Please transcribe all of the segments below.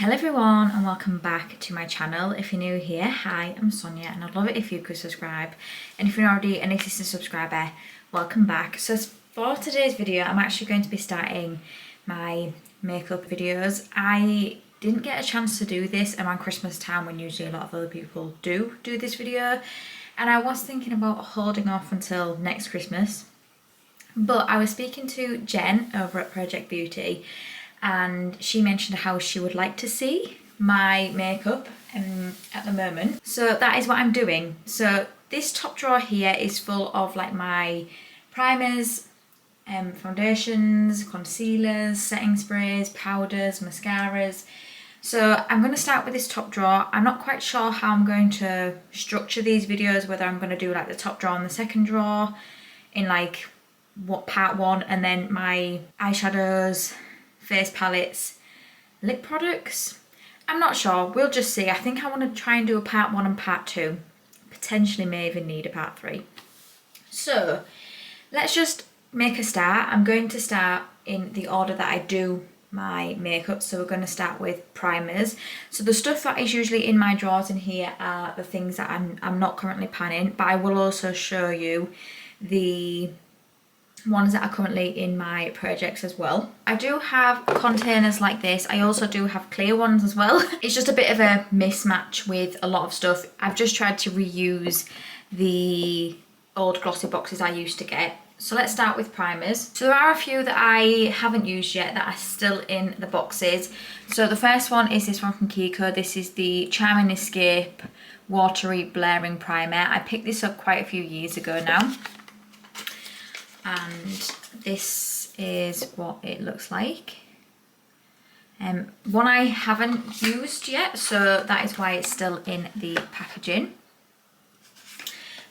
Hello everyone and welcome back to my channel. If you're new here, hi, I'm Sonia and I'd love it if you could subscribe. And if you're already an existing subscriber, welcome back. So for today's video, I'm actually going to be starting my makeup videos. I didn't get a chance to do this around Christmas time when usually a lot of other people do this video. And I was thinking about holding off until next Christmas. But I was speaking to Jen over at Project Beauty and she mentioned how she would like to see my makeup at the moment. So that is what I'm doing. So this top drawer here is full of like my primers, foundations, concealers, setting sprays, powders, mascaras. So I'm going to start with this top drawer. I'm not quite sure how I'm going to structure these videos, whether I'm going to do like the top drawer and the second drawer in like what part one, and then my eyeshadows, face palettes, lip products. I'm not sure, we'll just see. I think I want to try and do a part one and part two. Potentially may even need a part three. So let's just make a start. I'm going to start in the order that I do my makeup. So we're going to start with primers. So the stuff that is usually in my drawers in here are the things that I'm not currently panning, but I will also show you the ones that are currently in my projects as well. I do have containers like this. I also do have clear ones as well. It's just a bit of a mismatch with a lot of stuff. I've just tried to reuse the old glossy boxes I used to get. So let's start with primers. So there are a few that I haven't used yet that are still in the boxes. So the first one is this one from Kiko. This is the Charming Escape Watery Blaring Primer. I picked this up quite a few years ago now. And this is what it looks like. One I haven't used yet, so that is why it's still in the packaging.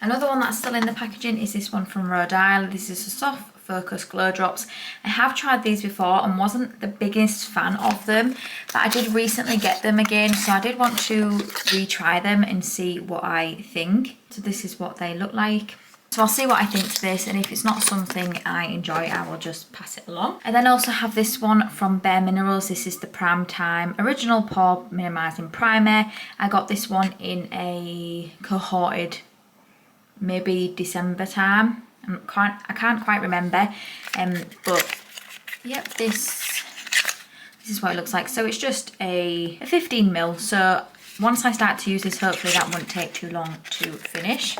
Another one that's still in the packaging is this one from Rhode Island. This is a soft focus glow drops. I have tried these before and wasn't the biggest fan of them, but I did recently get them again, so I did want to retry them and see what I think. So this is what they look like. So I'll see what I think to this, and if it's not something I enjoy, I will just pass it along. I then also have this one from Bare Minerals. This is the Prime Time Original Pore Minimising Primer. I got this one in a cohorted, maybe December time. I can't quite remember, but yep, this is what it looks like. So it's just a 15ml. So once I start to use this, hopefully that won't take too long to finish.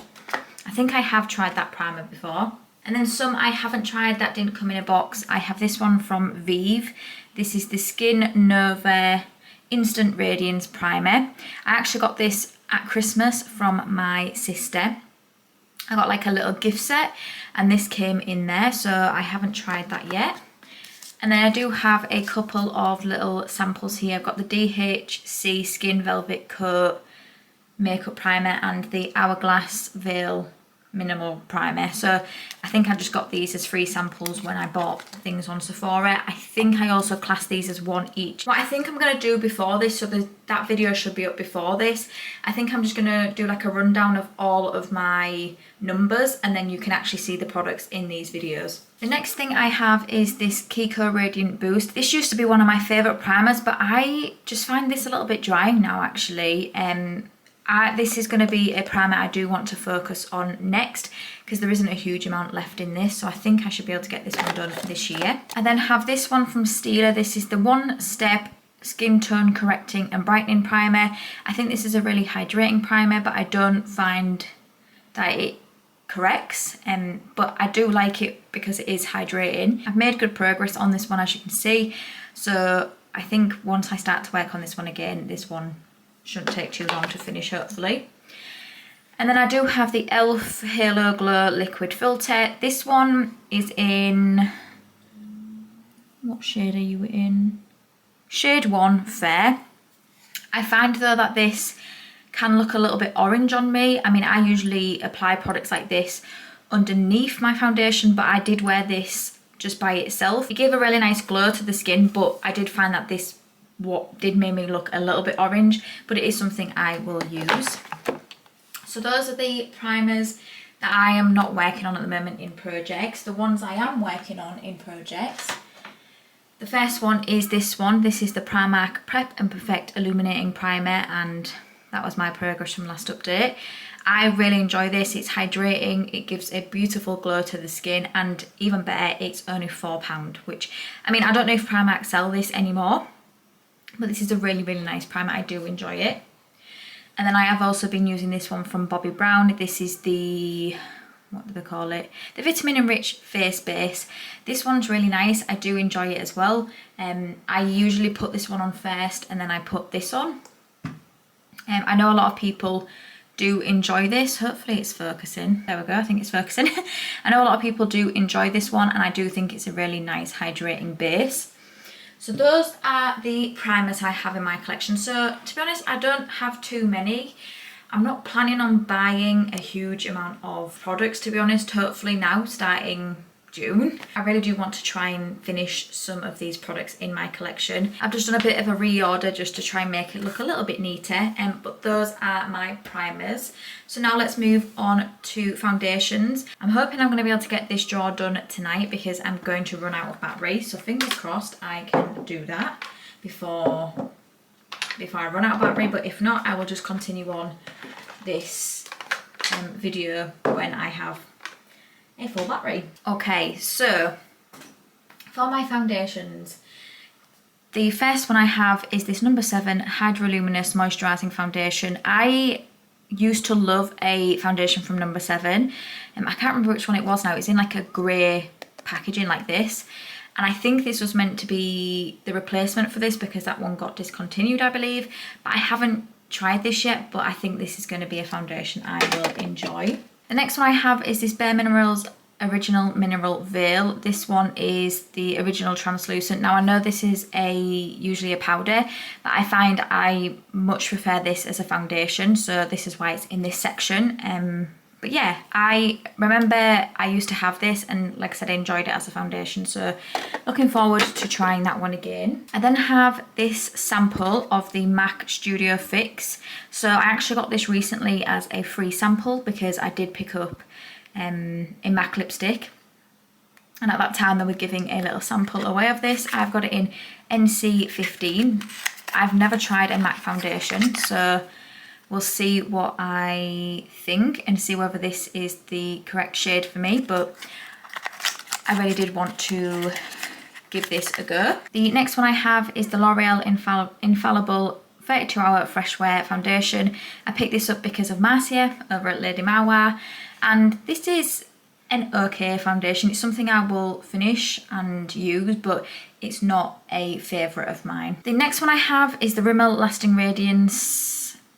I think I have tried that primer before. And then some I haven't tried that didn't come in a box. I have this one from Vive. This is the Skin Nova Instant Radiance Primer. I actually got this at Christmas from my sister. I got like a little gift set and this came in there, so I haven't tried that yet. And then I do have a couple of little samples here. I've got the DHC Skin Velvet Coat Makeup Primer and the Hourglass Veil Minimal Primer. So I think I just got these as free samples when I bought things on Sephora. I think I also class these as one each. What I think I'm going to do before this, so that video should be up before this, I think I'm just going to do like a rundown of all of my numbers and then you can actually see the products in these videos. The next thing I have is this Kiko Radiant Boost. This used to be one of my favourite primers, but I just find this a little bit drying now actually. This is going to be a primer I do want to focus on next because there isn't a huge amount left in this, so I think I should be able to get this one done this year. I then have this one from Stila. This is the One Step Skin Tone Correcting and Brightening Primer. I think this is a really hydrating primer, but I don't find that it corrects, but I do like it because it is hydrating. I've made good progress on this one, as you can see, so I think once I start to work on this one again, this one shouldn't take too long to finish, hopefully. And then I do have the e.l.f. Halo Glow Liquid Filter. This one is in, what shade are you in? Shade 1, Fair. I find though that this can look a little bit orange on me. I mean, I usually apply products like this underneath my foundation, but I did wear this just by itself. It gave a really nice glow to the skin, but I did find that this what did make me look a little bit orange, but it is something I will use. So those are the primers that I am not working on at the moment in projects. The ones I am working on in projects The first one is this one. This is the Primark Prep and Perfect Illuminating Primer, and that was my progress from last update. I really enjoy this. It's hydrating, it gives a beautiful glow to the skin, and even better, it's only £4, which, I mean, I don't know if Primark sell this anymore, but this is a really, really nice primer. I do enjoy it. And then I have also been using this one from Bobbi Brown. This is the, what do they call it? The Vitamin Enriched Face Base. This one's really nice. I do enjoy it as well. I usually put this one on first and then I put this on. I know a lot of people do enjoy this. Hopefully it's focusing. There we go, I think it's focusing. I know a lot of people do enjoy this one, and I do think it's a really nice hydrating base. So those are the primers I have in my collection. So to be honest, I don't have too many. I'm not planning on buying a huge amount of products, to be honest. Hopefully now, starting June, I really do want to try and finish some of these products in my collection. I've just done a bit of a reorder just to try and make it look a little bit neater, but those are my primers. So now let's move on to foundations. I'm hoping I'm going to be able to get this drawer done tonight because I'm going to run out of battery, so fingers crossed I can do that before I run out of battery, but if not, I will just continue on this video when I have a full battery. Okay, so for my foundations, the first one I have is this number 7 Hydra Luminous Moisturising Foundation. I used to love a foundation from number 7. I can't remember which one it was now. It's in like a grey packaging like this. And I think this was meant to be the replacement for this because that one got discontinued, I believe. But I haven't tried this yet, but I think this is going to be a foundation I will enjoy. The next one I have is this Bare Minerals Original Mineral Veil. This one is the original translucent. Now I know this is usually a powder, but I find I much prefer this as a foundation, so this is why it's in this section. But yeah, I remember I used to have this, and like I said, I enjoyed it as a foundation, so looking forward to trying that one again. I then have this sample of the MAC Studio Fix. So I actually got this recently as a free sample because I did pick up a MAC lipstick, and at that time they were giving a little sample away of this. I've got it in NC15. I've never tried a MAC foundation, so we'll see what I think and see whether this is the correct shade for me, but I really did want to give this a go. The next one I have is the L'Oreal Infallible 32-Hour Fresh Wear Foundation. I picked this up because of Marcia over at Lady Marwa, and this is an okay foundation. It's something I will finish and use, but it's not a favourite of mine. The next one I have is the Rimmel Lasting Radiance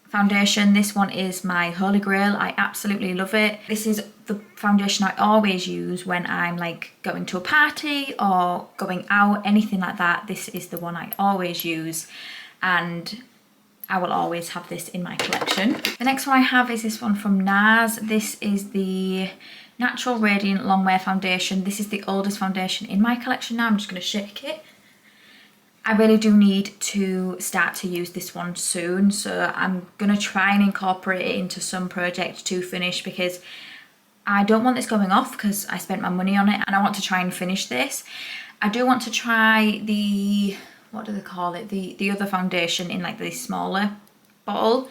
foundation. This one is my holy grail. I absolutely love it. This is the foundation I always use when I'm like going to a party or going out, anything like that. This is the one I always use, and I will always have this in my collection. The next one I have is this one from NARS. This is the Natural Radiant Longwear Foundation. This is the oldest foundation in my collection now. I'm just going to shake it. I really do need to start to use this one soon, so I'm going to try and incorporate it into some project to finish because I don't want this going off because I spent my money on it and I want to try and finish this. I do want to try the, what do they call it, the other foundation in like this smaller bottle.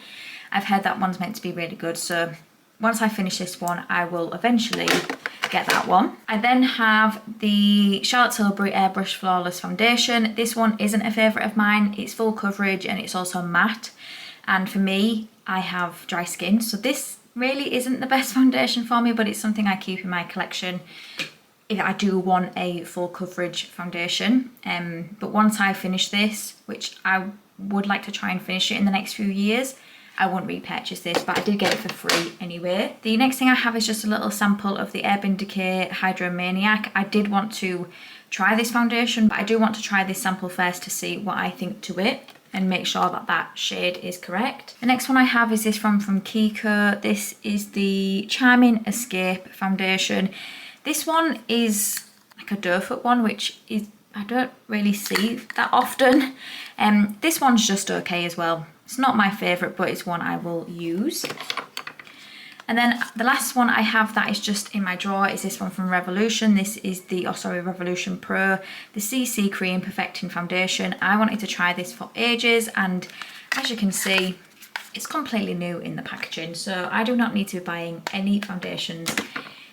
I've heard that one's meant to be really good, so once I finish this one I will eventually get that one. I then have the Charlotte Tilbury Airbrush Flawless Foundation. This one isn't a favourite of mine. It's full coverage and it's also matte, and for me, I have dry skin, so this really isn't the best foundation for me, but it's something I keep in my collection if I do want a full coverage foundation. But once I finish this, which I would like to try and finish it in the next few years, I won't repurchase this, but I did get it for free anyway. The next thing I have is just a little sample of the Urban Decay Hydro Maniac. I did want to try this foundation, but I do want to try this sample first to see what I think to it and make sure that that shade is correct. The next one I have is this from Kiko. This is the Charming Escape Foundation. This one is like a doe foot one, which is I don't really see that often. This one's just okay as well. It's not my favourite, but it's one I will use. And then the last one I have that is just in my drawer is this one from Revolution. This is the, Revolution Pro, the CC Cream Perfecting Foundation. I wanted to try this for ages, and as you can see, it's completely new in the packaging, so I do not need to be buying any foundations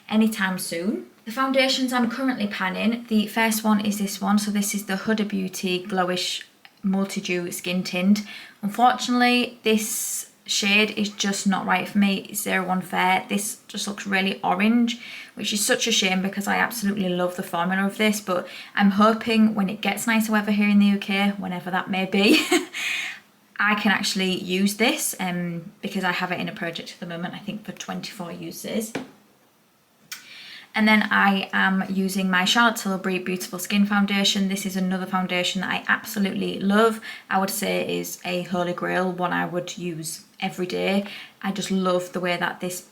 anytime soon. The foundations I'm currently panning, the first one is this one. So this is the Huda Beauty Glowish Multi-Dew Skin Tint. Unfortunately, this shade is just not right for me. It's 01 Fair. This just looks really orange, which is such a shame because I absolutely love the formula of this, but I'm hoping when it gets nicer weather here in the UK, whenever that may be, I can actually use this because I have it in a project at the moment, I think for 24 uses. And then I am using my Charlotte Tilbury Beautiful Skin Foundation. This is another foundation that I absolutely love. I would say is a holy grail, one I would use every day. I just love the way that this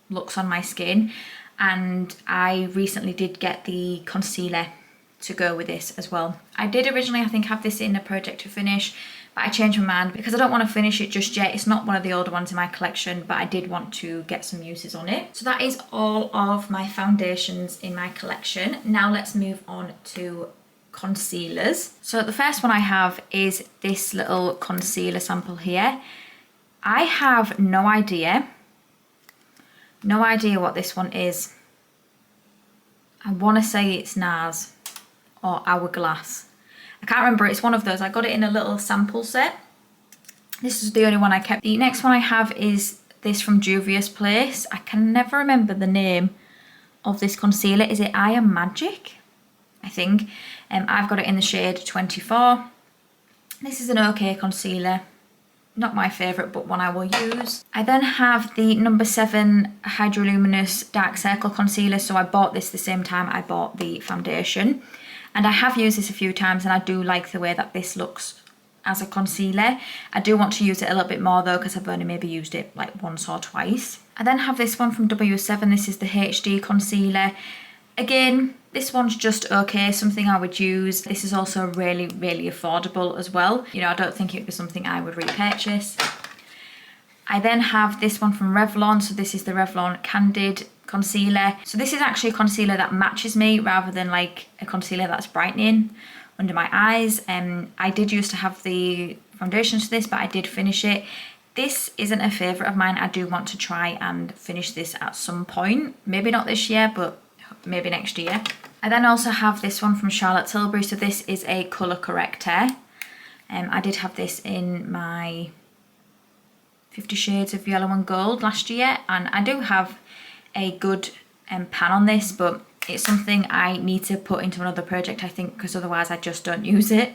looks on my skin. And I recently did get the concealer to go with this as well. I did originally, I think, have this in a project to finish, but I changed my mind because I don't want to finish it just yet. It's not one of the older ones in my collection, but I did want to get some uses on it. So that is all of my foundations in my collection. Now let's move on to concealers. So the first one I have is this little concealer sample here. I have no idea what this one is. I want to say it's NARS or Hourglass. I can't remember, it's one of those. I got it in a little sample set. This is the only one I kept. The next one I have is this from Juvia's Place. I can never remember the name of this concealer. Is it I Am Magic? I think. I've got it in the shade 24. This is an okay concealer. Not my favourite, but one I will use. I then have the number 7 Hydroluminous Dark Circle Concealer. So I bought this the same time I bought the foundation. And I have used this a few times and I do like the way that this looks as a concealer. I do want to use it a little bit more though because I've only maybe used it like once or twice. I then have this one from W7. This is the HD concealer. Again, this one's just okay, something I would use. This is also really, really affordable as well. You know, I don't think it would be something I would repurchase. I then have this one from Revlon. So this is the Revlon Candid concealer. So this is actually a concealer that matches me rather than like a concealer that's brightening under my eyes. I did used to have the foundations for this, but I did finish it. This isn't a favourite of mine. I do want to try and finish this at some point. Maybe not this year, but maybe next year. I then also have this one from Charlotte Tilbury. So this is a colour corrector. I did have this in my 50 Shades of Yellow and Gold last year, and I do have a good pan on this, but it's something I need to put into another project, I think, because otherwise I just don't use it.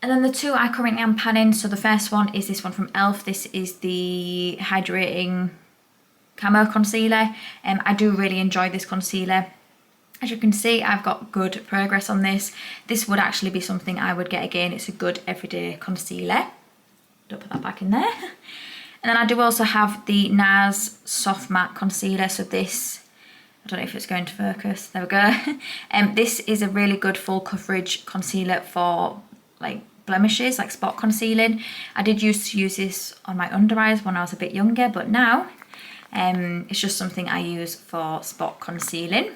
And then the two I currently am panning. So the first one is this one from e.l.f. This is the Hydrating Camo Concealer. I do really enjoy this concealer. As you can see, I've got good progress on this. This would actually be something I would get again. It's a good everyday concealer. Don't put that back in there. And then I do also have the NARS Soft Matte Concealer. So this, I don't know if it's going to focus. There we go. This is a really good full coverage concealer for like blemishes, like spot concealing. I did used to use this on my under eyes when I was a bit younger, but now it's just something I use for spot concealing.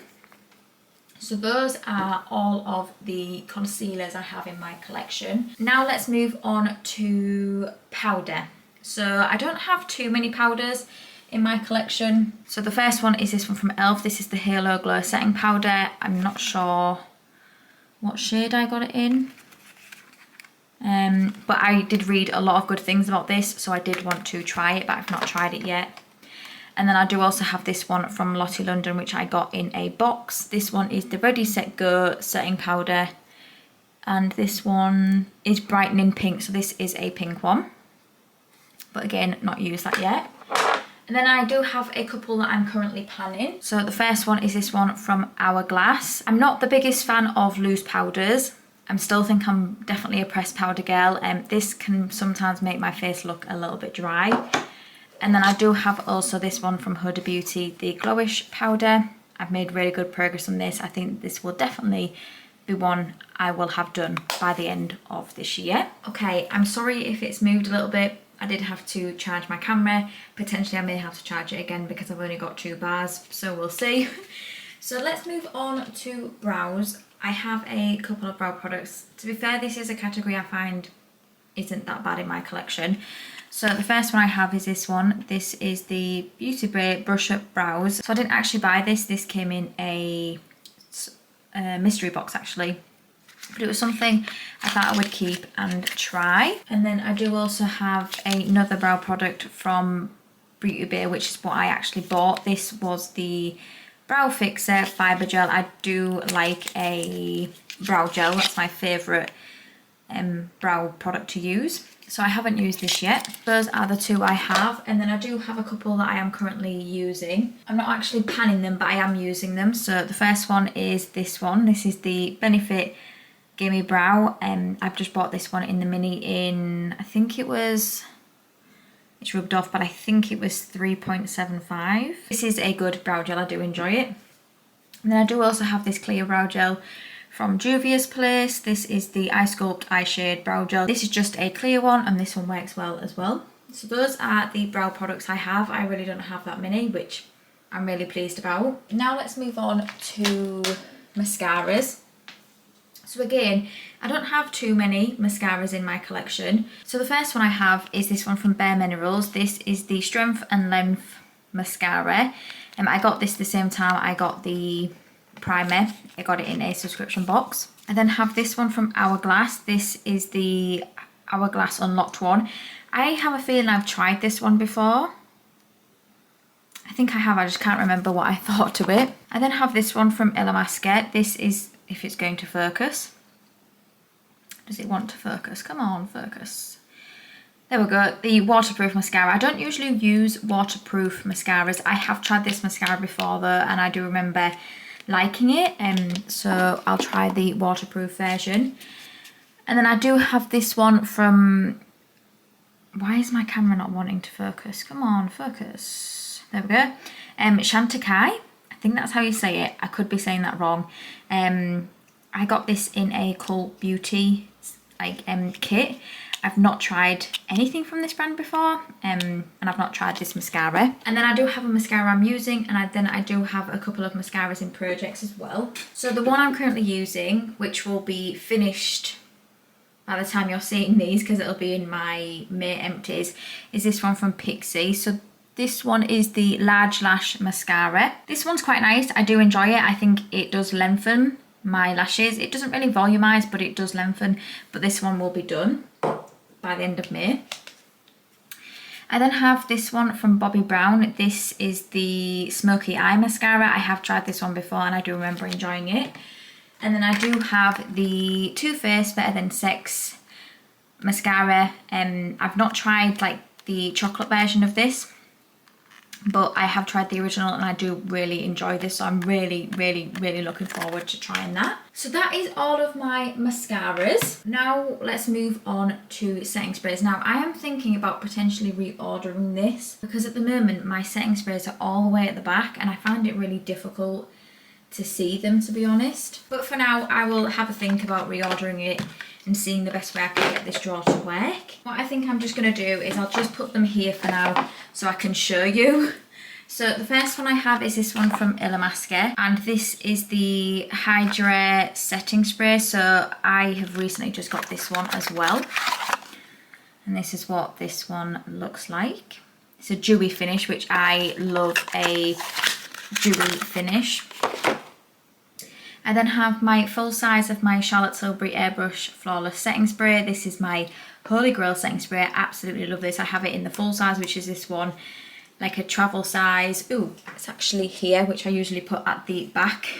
So those are all of the concealers I have in my collection. Now let's move on to powder. So I don't have too many powders in my collection. So the first one is this one from e.l.f. This is the Halo Glow Setting Powder. I'm not sure what shade I got it in. But I did read a lot of good things about this, so I did want to try it, but I've not tried it yet. And then I do also have this one from Lottie London, which I got in a box. This one is the Ready Set Go Setting Powder. And this one is Brightening Pink, so this is a pink one. But again, not used that yet. And then I do have a couple that I'm currently planning. So the first one is this one from Hourglass. I'm not the biggest fan of loose powders. I still think I'm definitely a pressed powder girl. This can sometimes make my face look a little bit dry. And then I do have also this one from Huda Beauty, the Glowish powder. I've made really good progress on this. I think this will definitely be one I will have done by the end of this year. Okay, I'm sorry if it's moved a little bit. I did have to charge my camera. Potentially I may have to charge it again because I've only got 2 bars, so we'll see. So let's move on to brows. I have a couple of brow products. To be fair, this is a category I find isn't that bad in my collection. So the first one I have is this one. This is the Beauty Bay Brush Up Brows. So I didn't actually buy this. This came in a mystery box actually. But it was something I thought I would keep and try. And then I do also have another brow product from Beauty Bay, which is what I actually bought. This was the Brow Fixer Fibre Gel. I do like a brow gel. That's my favourite brow product to use. So I haven't used this yet. Those are the 2 I have, and then I do have a couple that I am currently using. I'm not actually panning them, but I am using them. So the first one is this one. This is the Benefit Gimme Brow. I've just bought this one in the mini in, I think it was, it's rubbed off, but I think it was 3.75. This is a good brow gel, I do enjoy it. And then I do also have this clear brow gel from Juvia's Place. This is the Eye Sculpt Eye Shade Brow Gel. This is just a clear one, and this one works well as well. So those are the brow products I have. I really don't have that many, which I'm really pleased about. Now let's move on to mascaras. So again, I don't have too many mascaras in my collection. So the first one I have is this one from Bare Minerals. This is the Strength and Length Mascara. I got this the same time I got the primer. I got it in a subscription box. I then have this one from Hourglass. This is the Hourglass Unlocked one. I have a feeling I've tried this one before. I think I have, I just can't remember what I thought to it. I then have this one from Illamasqua. This is, if it's going to focus. Does it want to focus? Come on, focus. There we go, the waterproof mascara. I don't usually use waterproof mascaras. I have tried this mascara before though, and I do remember liking it, so I'll try the waterproof version. And then I do have this one from, why is my camera not wanting to focus? Come on, focus. There we go. Chantecaille, I think that's how you say it. I could be saying that wrong. I got this in a Cult Beauty kit. I've not tried anything from this brand before, and I've not tried this mascara. And then I do have a mascara I'm using, and then I do have a couple of mascaras in projects as well. So the one I'm currently using, which will be finished by the time you're seeing these, because it'll be in my May empties, is this one from Pixi. So this one is the Large Lash Mascara. This one's quite nice. I do enjoy it. I think it does lengthen my lashes. It doesn't really volumize, but it does lengthen. But this one will be done by the end of May. I then have this one from Bobbi Brown. This is the Smoky Eye Mascara. I have tried this one before and I do remember enjoying it. And then I do have the Too Faced Better Than Sex Mascara. I've not tried like the chocolate version of this, but I have tried the original and I do really enjoy this, so I'm really looking forward to trying that. So that is all of my mascaras. Now let's move on to setting sprays. Now I am thinking about potentially reordering this, because at the moment my setting sprays are all the way at the back and I find it really difficult to see them, to be honest. But for now I will have a think about reordering it and seeing the best way I can get this drawer to work. What I think I'm just going to do is I'll just put them here for now so I can show you. So the first one I have is this one from Illamasqua, and this is the Hydra setting spray. So I have recently just got this one as well, and this is what this one looks like. It's a dewy finish, which I love a dewy finish. I then have my full size of my Charlotte Tilbury Airbrush Flawless Setting Spray. This is my Holy Grail setting spray. I absolutely love this. I have it in the full size, which is this one, like a travel size. Ooh, it's actually here, which I usually put at the back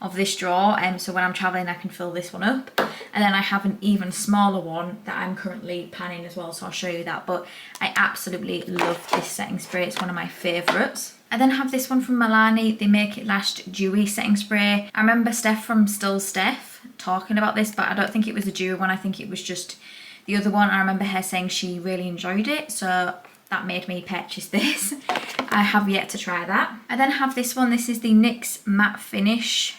of this drawer. So when I'm traveling, I can fill this one up. And then I have an even smaller one that I'm currently panning as well, so I'll show you that. But I absolutely love this setting spray. It's one of my favourites. I then have this one from Milani, the Make It Last Dewy Setting Spray. I remember Steph from Still Steph talking about this, but I don't think it was the dewy one. I think it was just the other one. I remember her saying she really enjoyed it, so that made me purchase this. I have yet to try that. I then have this one. This is the NYX Matte Finish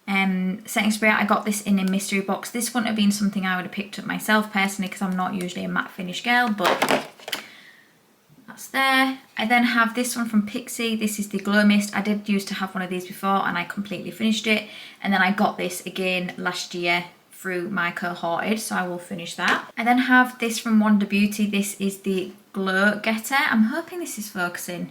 setting spray. I got this in a mystery box. This wouldn't have been something I would have picked up myself personally because I'm not usually a matte finish girl, but that's there. I then have this one from Pixi. This is the Glow Mist. I did used to have one of these before and I completely finished it. And then I got this again last year through my Cohorted, so I will finish that. I then have this from Wonder Beauty. This is the Glow Getter. I'm hoping this is focusing.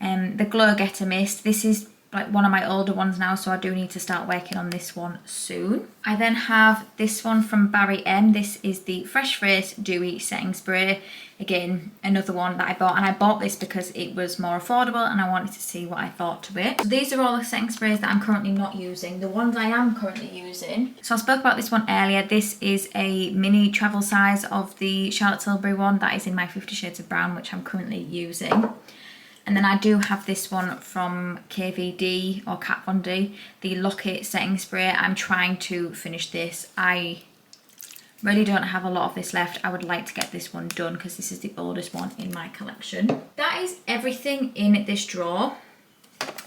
The Glow Getter Mist. This is like one of my older ones now, so I do need to start working on this one soon. I then have this one from Barry M. This is the Fresh Face Dewy Setting Spray. Again, another one that I bought, and I bought this because it was more affordable and I wanted to see what I thought to it. So these are all the setting sprays that I'm currently not using. The ones I am currently using. So I spoke about this one earlier. This is a mini travel size of the Charlotte Tilbury one that is in my 50 Shades of Brown, which I'm currently using. And then I do have this one from KVD or Kat Von D, the Lock-It Setting Spray. I'm trying to finish this. I really don't have a lot of this left. I would like to get this one done because this is the oldest one in my collection. That is everything in this drawer.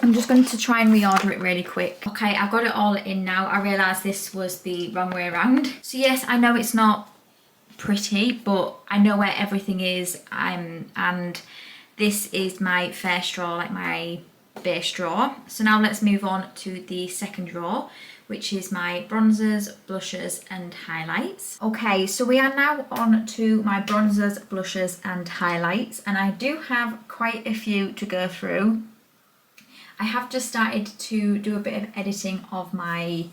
I'm just going to try and reorder it really quick. Okay, I've got it all in now. I realised this was the wrong way around. So yes, I know it's not pretty, but I know where everything is. And this is my first drawer, like my base drawer. So now let's move on to the second drawer, which is my bronzers, blushes and highlights. Okay, so we are now on to my bronzers, blushes and highlights, and I do have quite a few to go through. I have just started to do a bit of editing of my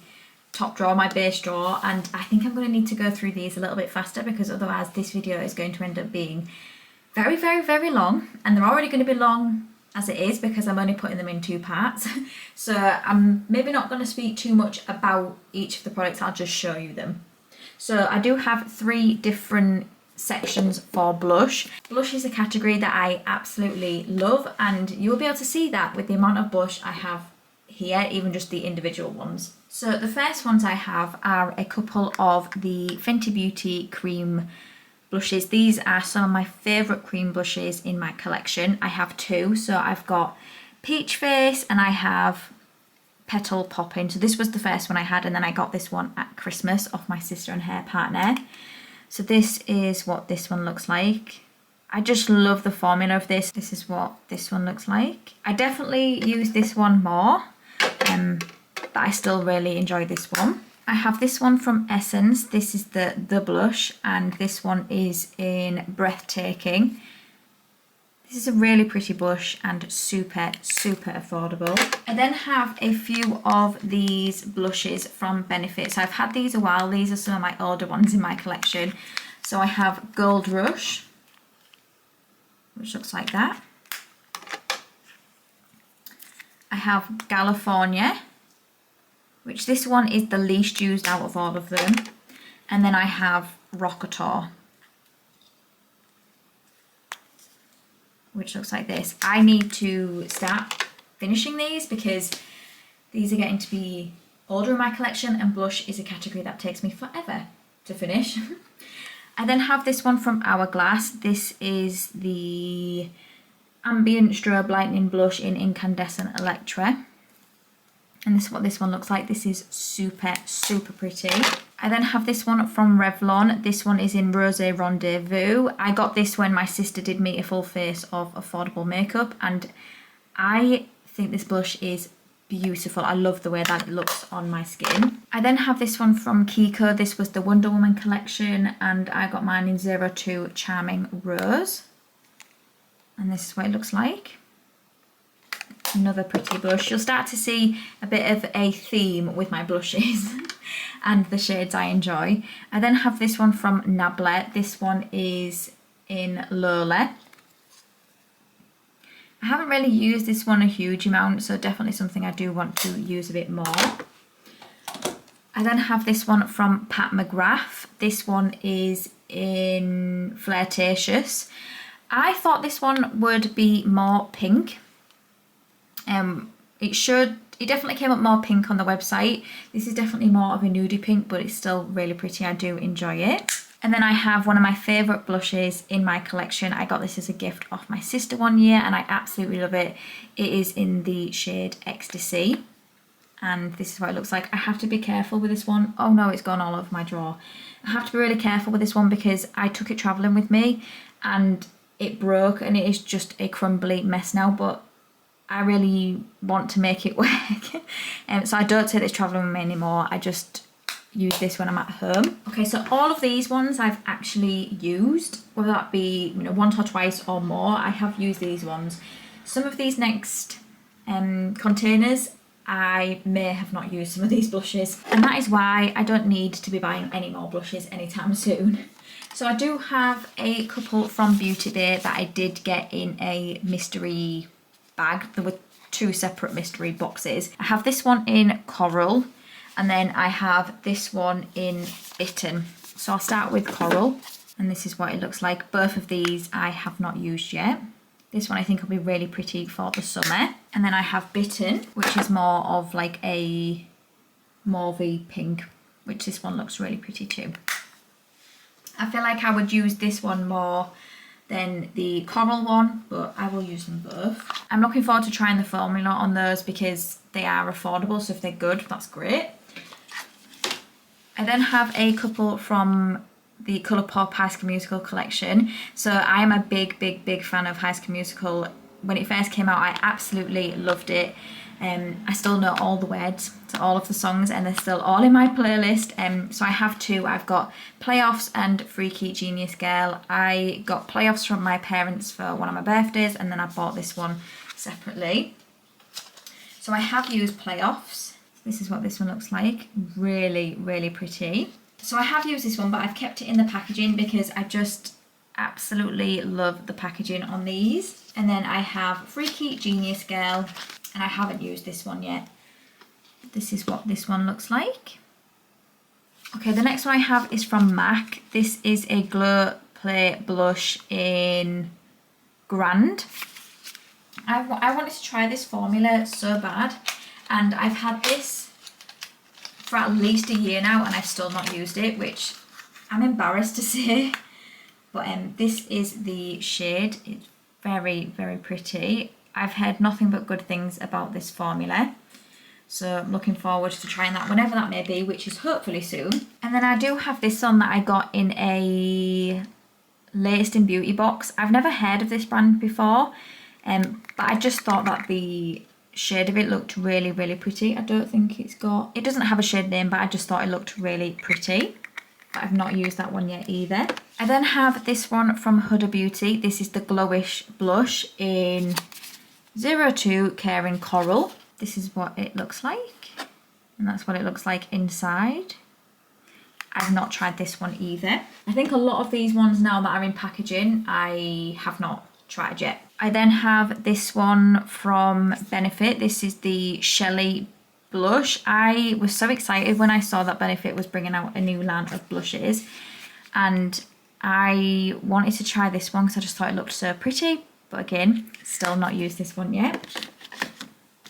top drawer, my base drawer, and I think I'm going to need to go through these a little bit faster because otherwise this video is going to end up being very, very, very long, and they're already going to be long as it is because I'm only putting them in 2 parts. So I'm maybe not going to speak too much about each of the products, I'll just show you them. So I do have 3 different sections for blush. Blush is a category that I absolutely love, and you'll be able to see that with the amount of blush I have here, even just the individual ones. So the first ones I have are a couple of the Fenty Beauty cream blushes. These are some of my favourite cream blushes in my collection. I have 2, so I've got Peach Face and I have Petal Poppin'. So this was the first one I had, and then I got this one at Christmas off my sister and her partner. So this is what this one looks like. I just love the formula of this. This is what this one looks like. I definitely use this one more, but I still really enjoy this one. I have this one from Essence. This is the blush, and this one is in Breathtaking. This is a really pretty blush and super, super affordable. I then have a few of these blushes from Benefit. So I've had these a while. These are some of my older ones in my collection. So I have Gold Rush, which looks like that. I have California, which this one is the least used out of all of them. And then I have Rockator, which looks like this. I need to start finishing these because these are getting to be older in my collection, and blush is a category that takes me forever to finish. I then have this one from Hourglass. This is the Ambient Strobe Lightning Blush in Incandescent Electra. And this is what this one looks like. This is super, super pretty. I then have this one from Revlon. This one is in Rosé Rendezvous. I got this when my sister did me a full face of affordable makeup, and I think this blush is beautiful. I love the way that it looks on my skin. I then have this one from Kiko. This was the Wonder Woman collection, and I got mine in 02 Charming Rose. And this is what it looks like. Another pretty blush. You'll start to see a bit of a theme with my blushes and the shades I enjoy. I then have this one from Nabla. This one is in Lola. I haven't really used this one a huge amount, so definitely something I do want to use a bit more. I then have this one from Pat McGrath. This one is in Flirtatious. I thought this one would be more pink. It definitely came up more pink on the website. This is definitely more of a nudie pink, but it's still really pretty. I do enjoy it. And then I have one of my favourite blushes in my collection. I got this as a gift off my sister one year, and I absolutely love it. It is in the shade Ecstasy. and this is what it looks like. I have to be careful with this one. Oh no, it's gone all over my drawer. I have to be really careful with this one because I took it travelling with me and it broke and it is just a crumbly mess now, but I really want to make it work. So I don't take this travelling with me anymore. I just use this when I'm at home. Okay, so all of these ones I've actually used, whether that be, you know, once or twice or more, I have used these ones. Some of these next containers, I may have not used some of these blushes, and that is why I don't need to be buying any more blushes anytime soon. So I do have a couple from Beauty Bay that I did get in a mystery bag. There were 2 separate mystery boxes. I have this one in Coral, and then I have this one in Bitten. So I'll start with Coral, and this is what it looks like. Both of these I have not used yet. This one I think will be really pretty for the summer. And then I have Bitten, which is more of like a mauvey pink, which this one looks really pretty too. I feel like I would use this one more than the Coral one, but I will use them both. I'm looking forward to trying the formula on those because they are affordable, so if they're good, that's great. I then have a couple from the Colourpop High School Musical collection. So I am a big fan of High School Musical. When it first came out, I absolutely loved it. I still know all the words to all of the songs and they're still all in my playlist. So I have 2. I've got Playoffs and Freaky Genius Girl. I got Playoffs from my parents for one of my birthdays, and then I bought this one separately. So I have used Playoffs. This is what this one looks like. Really pretty. So I have used this one, but I've kept it in the packaging because I just absolutely love the packaging on these. And then I have Freaky Genius Girl, and I haven't used this one yet. This is what this one looks like. Okay, the next one I have is from MAC. This is a Glow Play blush in Grand. I wanted to try this formula so bad, and I've had this for at least a year now and I've still not used it, which I'm embarrassed to say. But this is the shade. It's very pretty. I've heard nothing but good things about this formula, so I'm looking forward to trying that whenever that may be, which is hopefully soon. And then I do have this one that I got in a Latest in Beauty box. I've never heard of this brand before, but I just thought that the shade of it looked really pretty. I don't think it doesn't have a shade name, but I just thought it looked really pretty. But I've not used that one yet either. I then have this one from Huda Beauty. This is the Glowish blush in 02 Caring Coral. This is what it looks like, and that's what it looks like inside. I've not tried this one either. I think a lot of these ones now that are in packaging I have not tried yet. I then have this one from Benefit. This is the Shelley blush. I was so excited when I saw that Benefit was bringing out a new line of blushes, and I wanted to try this one because I just thought it looked so pretty. But again, still not used this one yet.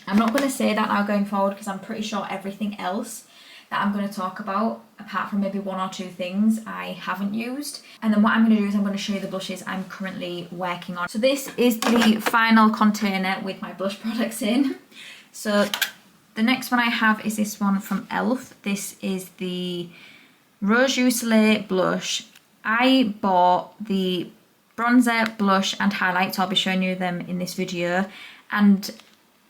I'm not going to say that now going forward because I'm pretty sure everything else that I'm going to talk about, apart from maybe 1 or 2 things, I haven't used. And then what I'm going to do is I'm going to show you the blushes I'm currently working on. So this is the final container with my blush products in. So the next one I have is this one from e.l.f. This is the Rose Jus Soleil blush. I bought the bronzer, blush and highlight, so I'll be showing you them in this video, and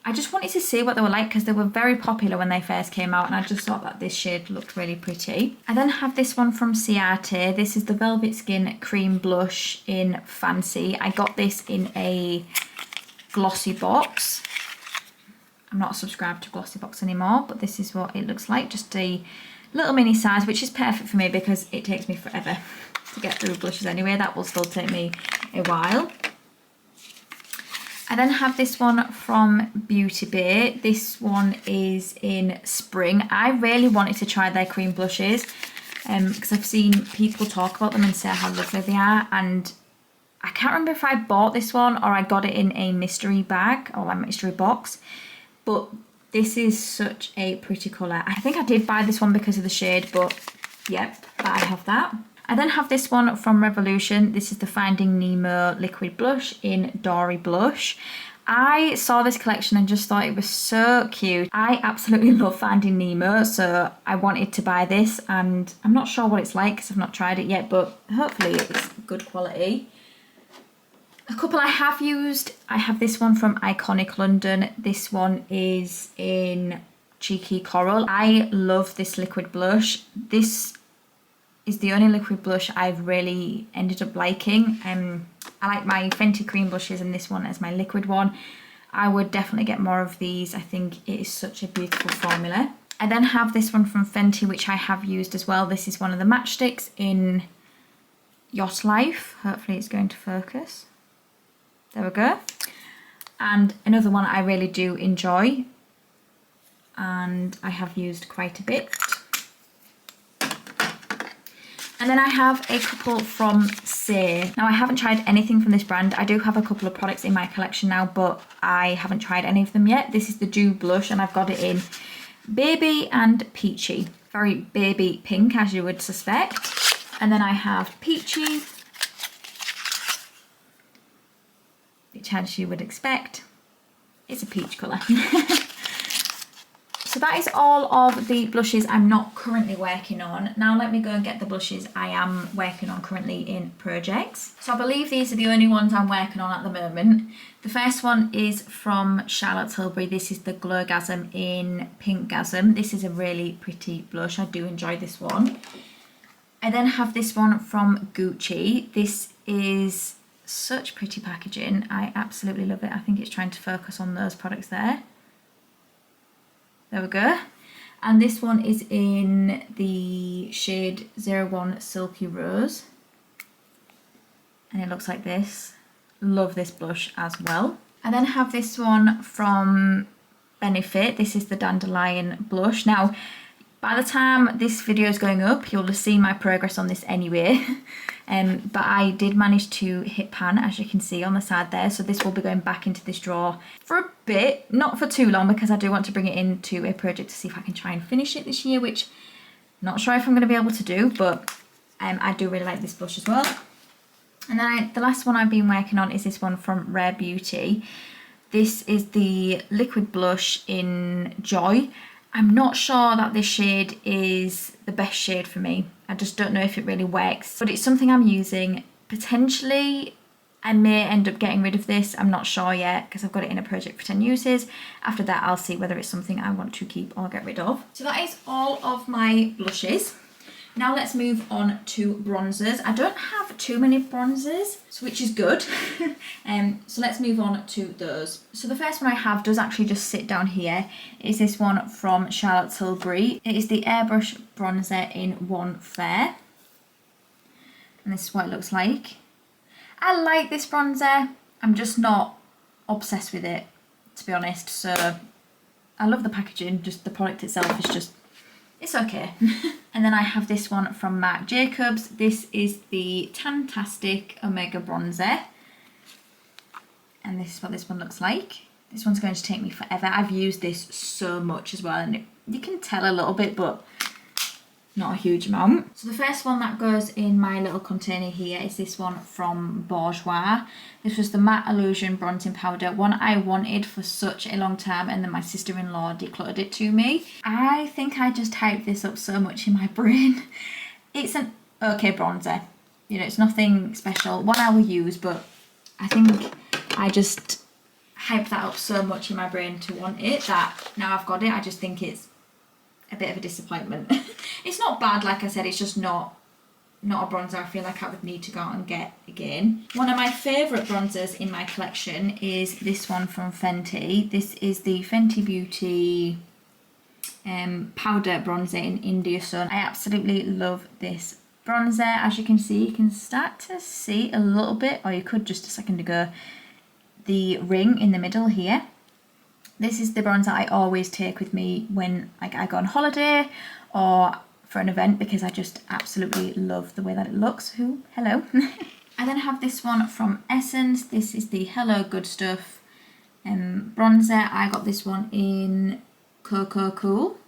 I just wanted to see what they were like because they were very popular when they first came out, and I just thought that this shade looked really pretty. I then have this one from Ciate. This is the Velvet Skin Cream Blush in Fancy. I got this in a glossy box. I'm not subscribed to glossy box anymore, but this is what it looks like, just a little mini size, which is perfect for me because it takes me forever to get through blushes anyway. That will still take me a while. I then have this one from Beauty Bay. This one is in Spring. I really wanted to try their cream blushes because I've seen people talk about them and say how lovely they are, and I can't remember if I bought this one or I got it in a mystery bag or a mystery box, but this is such a pretty colour. I think I did buy this one because of the shade, but yep, I have that. I then have this one from Revolution. This is the Finding Nemo Liquid Blush in Dory Blush. I saw this collection and just thought it was so cute. I absolutely love Finding Nemo, so I wanted to buy this, and I'm not sure what it's like because I've not tried it yet, but hopefully it's good quality. A couple I have used, I have this one from Iconic London. This one is in Cheeky Coral. I love this liquid blush. This is the only liquid blush I've really ended up liking. I like my Fenty cream blushes and this one as my liquid one. I would definitely get more of these. I think it is such a beautiful formula. I then have this one from Fenty, which I have used as well. This is one of the matchsticks in Yacht Life. Hopefully it's going to focus. There we go. And another one I really do enjoy, and I have used quite a bit. And then I have a couple from Saie. Now I haven't tried anything from this brand. I do have a couple of products in my collection now, but I haven't tried any of them yet. This is the Dew Blush, and I've got it in Baby and Peachy. Very baby pink, as you would suspect. And then I have Peachy, which, as you would expect, is a peach colour. So that is all of the blushes I'm not currently working on. Now let me go and get the blushes I am working on currently in projects. So I believe these are the only ones I'm working on at the moment. The first one is from Charlotte Tilbury. This is the Glowgasm in Pinkgasm. This is a really pretty blush. I do enjoy this one. I then have this one from Gucci. This is such pretty packaging. I absolutely love it. I think it's trying to focus on those products there. There we go. And this one is in the shade 01 Silky Rose. And it looks like this. Love this blush as well. I then have this one from Benefit. This is the Dandelion blush. Now, by the time this video is going up, you'll have seen my progress on this anyway. But I did manage to hit pan, as you can see on the side there. So this will be going back into this drawer for a bit, not for too long, because I do want to bring it into a project to see if I can try and finish it this year, which I'm not sure if I'm going to be able to do, but I do really like this blush as well. And then the last one I've been working on is this one from Rare Beauty. This is the liquid blush in Joy. I'm not sure that this shade is the best shade for me. I just don't know if it really works, but it's something I'm using. Potentially, I may end up getting rid of this. I'm not sure yet because I've got it in a project for 10 uses. After that, I'll see whether it's something I want to keep or get rid of. So that is all of my blushes. Now let's move on to bronzers. I don't have too many bronzers, which is good. So let's move on to those. So the first one I have does actually just sit down here. Is this one from Charlotte Tilbury. It is the Airbrush Bronzer in One Fair. And this is what it looks like. I like this bronzer. I'm just not obsessed with it, to be honest. So I love the packaging, just the product itself is just, it's okay. And then I have this one from Marc Jacobs. This is the Tantastic Omega Bronzer. And this is what this one looks like. This one's going to take me forever. I've used this so much as well, and you can tell a little bit, but not a huge amount. So the first one that goes in my little container here is this one from Bourjois. This was the Matte Illusion Bronzing Powder, one I wanted for such a long time, and then my sister-in-law decluttered it to me. I think I just hyped this up so much in my brain. It's an okay bronzer. You know, it's nothing special. One I will use, but I think I just hyped that up so much in my brain to want it that now I've got it, I just think it's a bit of a disappointment. It's not bad, like I said, it's just not a bronzer I feel like I would need to go out and get again. One of my favourite bronzers in my collection is this one from Fenty. This is the Fenty Beauty powder bronzer in India Sun. I absolutely love this bronzer. As you can see, you can start to see a little bit, or you could just a second ago, the ring in the middle here. This is the bronzer I always take with me when I go on holiday or for an event, because I just absolutely love the way that it looks. Hello. I then have this one from Essence. This is the Hello Good Stuff bronzer. I got this one in Cocoa Cool.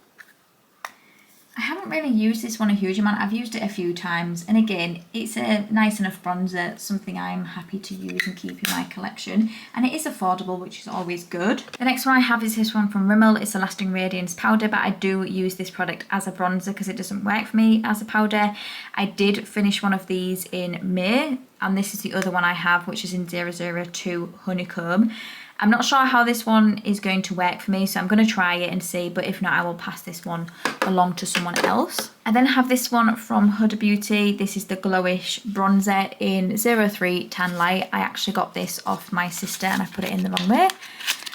I haven't really used this one a huge amount. I've used it a few times, and again, it's a nice enough bronzer, something I'm happy to use and keep in my collection, and it is affordable, which is always good. The next one I have is this one from Rimmel. It's a Lasting Radiance powder, but I do use this product as a bronzer because it doesn't work for me as a powder. I did finish one of these in May, and this is the other one I have, which is in 002 Honeycomb. I'm not sure how this one is going to work for me, so I'm going to try it and see, but if not, I will pass this one along to someone else. I then have this one from Huda Beauty. This is the Glowish Bronzer in 03 Tan Light. I actually got this off my sister and I put it in the wrong way.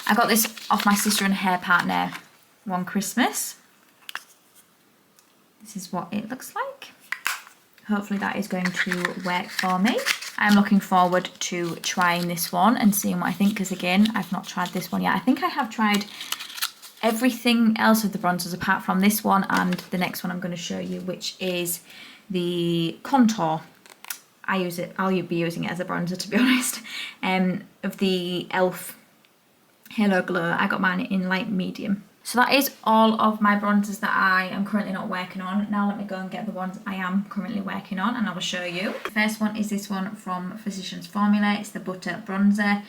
I got this off my sister and her partner one Christmas. This is what it looks like. Hopefully that is going to work for me. I'm looking forward to trying this one and seeing what I think, because again, I've not tried this one yet. I think I have tried everything else of the bronzers apart from this one and the next one I'm going to show you, which is the Contour. I'll be using it as a bronzer, to be honest, of the e.l.f. Halo Glow. I got mine in light medium. So that is all of my bronzers that I am currently not working on. Now let me go and get the ones I am currently working on and I will show you. The first one is this one from Physicians Formula. It's the Butter Bronzer.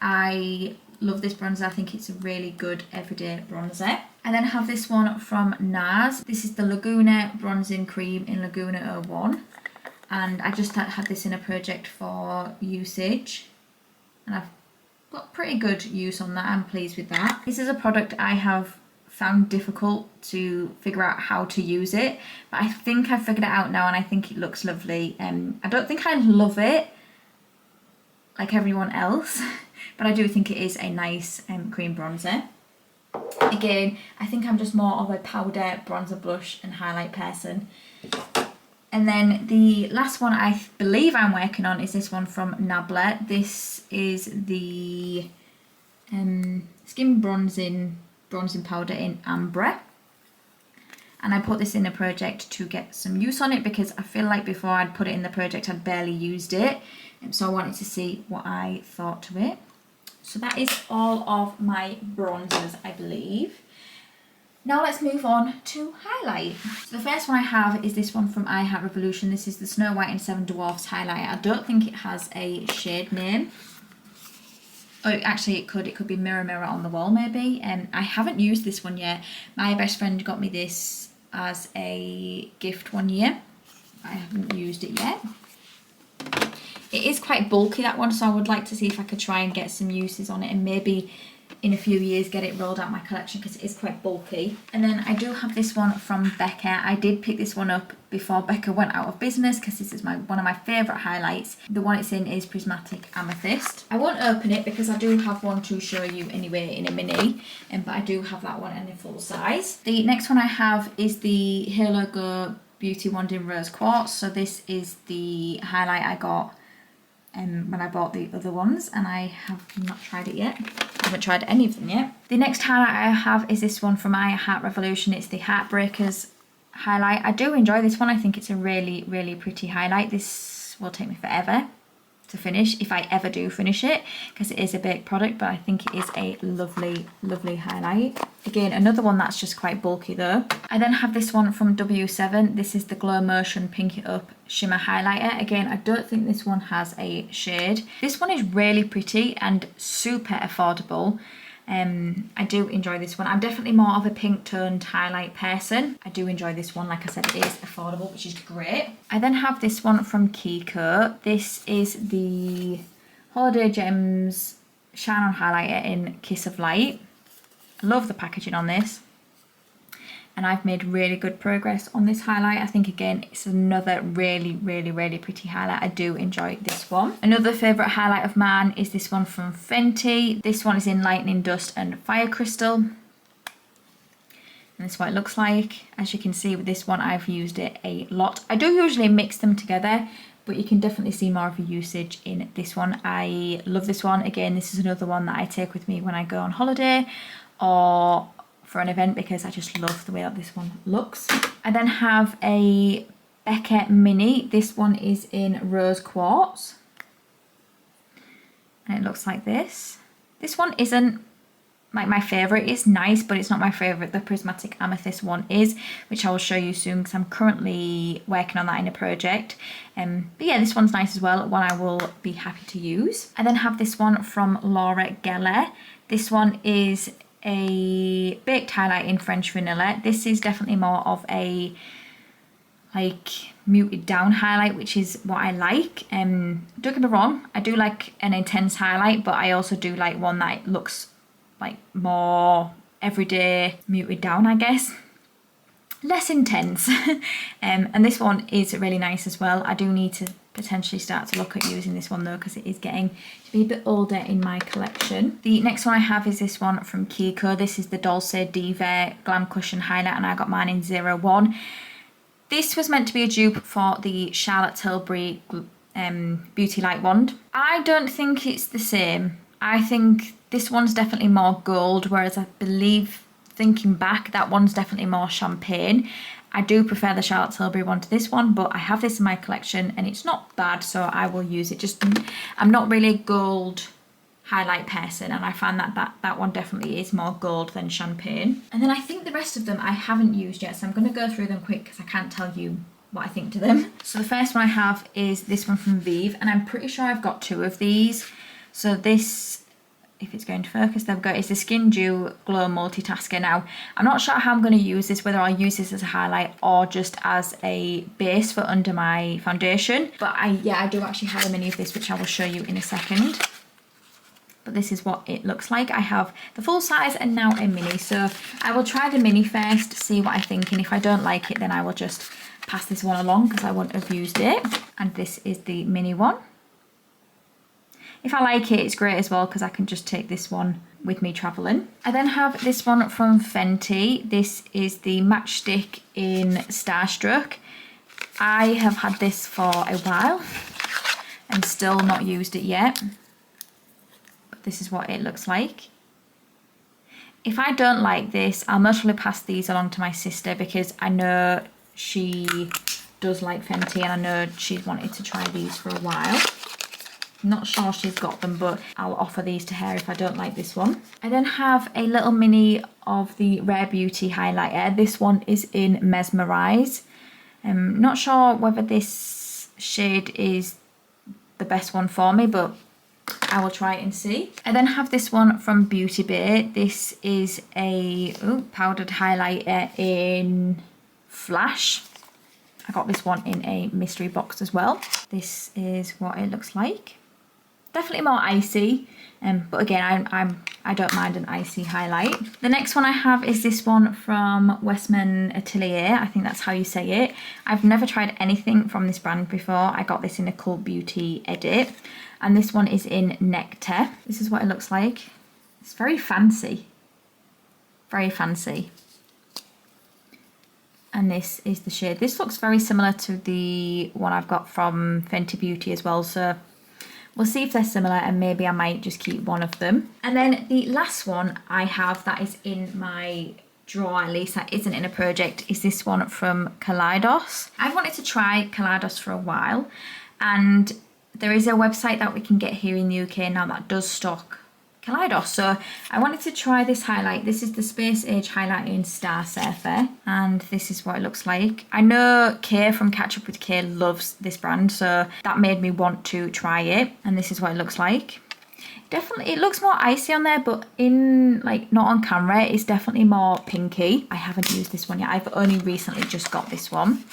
I love this bronzer. I think it's a really good everyday bronzer. I then have this one from NARS. This is the Laguna Bronzing Cream in Laguna 01. And I just had this in a project for usage. And I've got pretty good use on that. I'm pleased with that. This is a product I have found difficult to figure out how to use it, but I think I've figured it out now and I think it looks lovely. I don't think I love it like everyone else, but I do think it is a nice cream bronzer. Again, I think I'm just more of a powder, bronzer, blush and highlight person. And then the last one I believe I'm working on is this one from Nabla. This is the Skin Bronzing powder in Ambre. And I put this in a project to get some use on it because I feel like before I'd put it in the project I'd barely used it. So I wanted to see what I thought to it. So that is all of my bronzers, I believe. Now let's move on to highlight. So the first one I have is this one from I Heart Revolution. This is the Snow White and Seven Dwarfs highlight. I don't think it has a shade name. Oh, actually it could be Mirror Mirror on the Wall maybe. I haven't used this one yet. My best friend got me this as a gift one year. I haven't used it yet. It is quite bulky, that one, so I would like to see if I could try and get some uses on it and maybe in a few years get it rolled out my collection because it is quite bulky. And then I do have this one from Becca. I did pick this one up before Becca went out of business because this is one of my favourite highlights. The one it's in is Prismatic Amethyst. I won't open it because I do have one to show you anyway in a mini, but I do have that one in a full size. The next one I have is the Halo Go Beauty Wand in Rose Quartz. So this is the highlight I got when I bought the other ones, and I have not tried it yet. I haven't tried any of them yet. The next highlight I have is this one from I Heart Revolution. It's the Heartbreakers highlight. I do enjoy this one. I think it's a really, really pretty highlight. This will take me forever to finish, if I ever do finish it, because it is a big product, but I think it is a lovely, lovely highlight. Again, another one that's just quite bulky though. I then have this one from W7. This is the Glow Motion Pink It Up Shimmer Highlighter. Again, I don't think this one has a shade. This one is really pretty and super affordable. I do enjoy this one. I'm definitely more of a pink toned highlight person. I do enjoy this one. Like I said, it is affordable, which is great. I then have this one from Kiko. This is the Holiday Gems Shine On Highlighter in Kiss of Light. I love the packaging on this. And I've made really good progress on this highlight. I think, again, it's another really, really, really pretty highlight. I do enjoy this one. Another favourite highlight of mine is this one from Fenty. This one is in Lightning Dust and Fire Crystal. And this is what it looks like. As you can see with this one, I've used it a lot. I do usually mix them together, but you can definitely see more of a usage in this one. I love this one. Again, this is another one that I take with me when I go on holiday or for an event because I just love the way that this one looks. I then have a Becca Mini. This one is in Rose Quartz. And it looks like this. This one isn't like my favourite. It's nice, but it's not my favourite. The Prismatic Amethyst one is, which I will show you soon because I'm currently working on that in a project. But yeah, this one's nice as well, one I will be happy to use. I then have this one from Laura Geller. This one is a baked highlight in French Vanilla. This is definitely more of a like muted down highlight, which is what I like. Don't get me wrong, I do like an intense highlight, but I also do like one that looks like more everyday muted down, I guess. Less intense. And this one is really nice as well. I do need to potentially start to look at using this one though, because it is getting to be a bit older in my collection. The next one I have is this one from Kiko. This is the Dolce Diva Glam Cushion Highlight, and I got mine in 01. This was meant to be a dupe for the Charlotte Tilbury Beauty Light Wand. I don't think it's the same. I think this one's definitely more gold, whereas I believe, thinking back, that one's definitely more champagne. I do prefer the Charlotte Tilbury one to this one, but I have this in my collection and it's not bad, so I will use it. Just, I'm not really a gold highlight person, and I find that one definitely is more gold than champagne. And then I think the rest of them I haven't used yet, so I'm going to go through them quick because I can't tell you what I think to them. So the first one I have is this one from Vive, and I'm pretty sure I've got 2 of these. So this, if it's going to focus, there we go, is the Skin Dew Glow Multitasker. Now, I'm not sure how I'm going to use this, whether I'll use this as a highlight or just as a base for under my foundation. But I do actually have a mini of this, which I will show you in a second. But this is what it looks like. I have the full size and now a mini. So I will try the mini first, see what I think. And if I don't like it, then I will just pass this one along because I wouldn't have used it. And this is the mini one. If I like it, it's great as well because I can just take this one with me travelling. I then have this one from Fenty. This is the Matchstick in Starstruck. I have had this for a while and still not used it yet. But this is what it looks like. If I don't like this, I'll most probably pass these along to my sister because I know she does like Fenty and I know she's wanted to try these for a while. Not sure she's got them, but I'll offer these to her if I don't like this one. I then have a little mini of the Rare Beauty highlighter. This one is in Mesmerize. Not sure whether this shade is the best one for me, but I will try it and see. I then have this one from Beauty Bay. This is a powdered highlighter in Flash. I got this one in a mystery box as well. This is what it looks like. Definitely more icy, but again, I don't mind an icy highlight. The next one I have is this one from Westman Atelier. I think that's how you say it. I've never tried anything from this brand before. I got this in a Cult Beauty edit, and this one is in Nectar. This is what it looks like. It's very fancy. Very fancy. And this is the shade. This looks very similar to the one I've got from Fenty Beauty as well, so we'll see if they're similar and maybe I might just keep one of them. And then the last one I have that is in my drawer, at least that isn't in a project, is this one from Kaleidos. I've wanted to try Kaleidos for a while, and there is a website that we can get here in the UK now that does stock Kaleidos. So I wanted to try this highlight. This is the Space Age highlight in Star Surfer, and this is what it looks like. I know Kay from Catch Up With Kay loves this brand, so that made me want to try it, and this is what it looks like. Definitely, it looks more icy on there, but in, like, not on camera, it's definitely more pinky. I haven't used this one yet. I've only recently just got this one.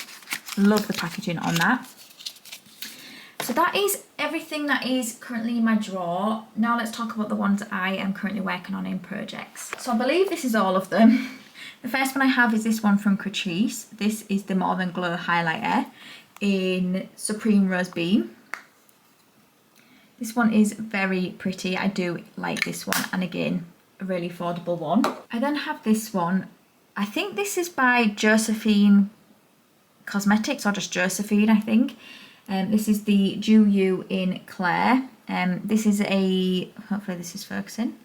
Love the packaging on that. So that is everything that is currently in my drawer. Now let's talk about the ones I am currently working on in projects. So I believe this is all of them. The first one I have is this one from Catrice. This is the More Than Glow highlighter in Supreme Rose Beam. This one is very pretty. I do like this one, and again, a really affordable one. I then have this one. I think this is by Josephine Cosmetics, or just Josephine, I think. This is the Dew You in Claire. This is a, hopefully this is focusing.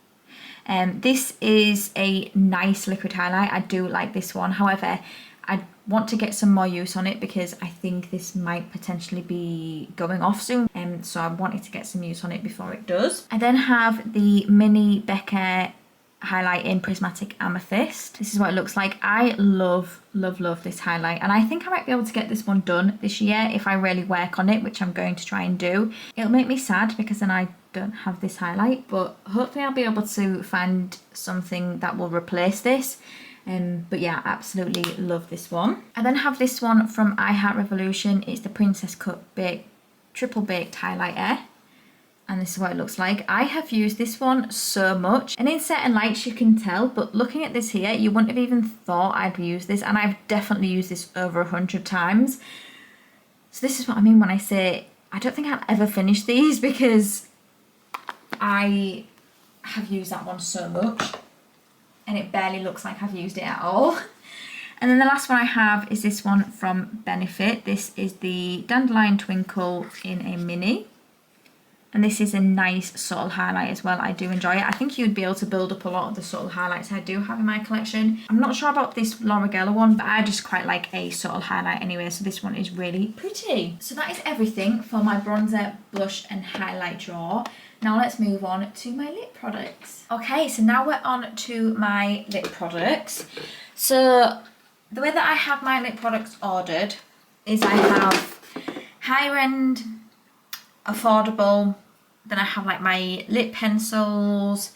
This is a nice liquid highlight. I do like this one. However, I want to get some more use on it because I think this might potentially be going off soon. So I wanted to get some use on it before it does. I then have the Mini Becca highlight in Prismatic Amethyst. This is what it looks like. I love, love, love this highlight, and I think I might be able to get this one done this year if I really work on it, which I'm going to try and do. It'll make me sad because then I don't have this highlight, but hopefully I'll be able to find something that will replace this. But yeah, absolutely love this one. I then have this one from I Heart Revolution. It's the Princess Cut Triple Baked Highlighter. And this is what it looks like. I have used this one so much, and in certain lights you can tell, but looking at this here, you wouldn't have even thought I'd used this, and I've definitely used this over 100 times. So this is what I mean when I say I don't think I'll ever finish these, because I have used that one so much, and it barely looks like I've used it at all. And then the last one I have is this one from Benefit. This is the Dandelion Twinkle in a mini. And this is a nice subtle highlight as well. I do enjoy it. I think you'd be able to build up a lot of the subtle highlights I do have in my collection. I'm not sure about this Laura Geller one, but I just quite like a subtle highlight anyway. So this one is really pretty. So that is everything for my bronzer, blush and highlight drawer. Now let's move on to my lip products. Okay, so now we're on to my lip products. So the way that I have my lip products ordered is I have higher end, affordable, then I have like my lip pencils,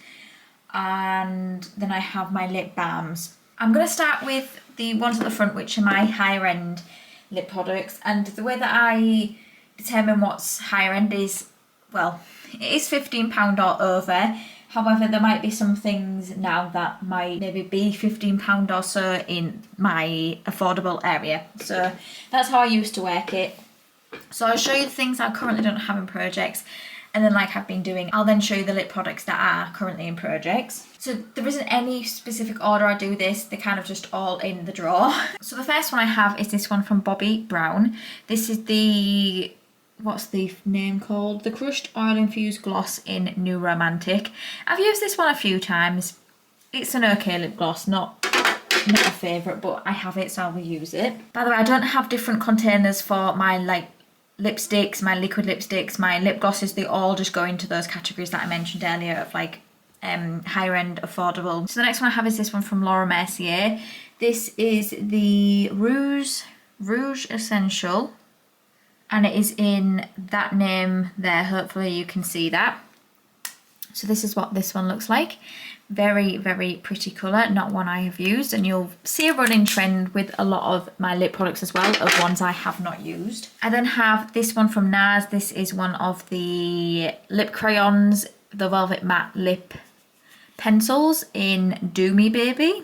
and then I have my lip balms. I'm going to start with the ones at the front, which are my higher end lip products, and the way that I determine what's higher end is, well, it is £15 or over. However, there might be some things now that might maybe be £15 or so in my affordable area. So that's how I used to work it. So I'll show you the things I currently don't have in projects, and then like I've been doing, I'll then show you the lip products that are currently in projects. So there isn't any specific order I do this, they're kind of just all in the drawer. So the first one I have is this one from Bobbi Brown. This is the, what's the name called? The Crushed Oil Infused Gloss in New Romantic. I've used this one a few times. It's an okay lip gloss, not a favourite, but I have it, so I will use it. By the way, I don't have different containers for my like lipsticks, my liquid lipsticks, my lip glosses. They all just go into those categories that I mentioned earlier of like higher end, affordable. So the next one I have is this one from Laura Mercier. This is the Rouge Essential, and it is in that name there. Hopefully you can see that. So this is what this one looks like. Very, very pretty colour, not one I have used, and you'll see a running trend with a lot of my lip products as well of ones I have not used. I then have this one from NARS. This is one of the lip crayons, the Velvet Matte Lip Pencils in Do Me Baby.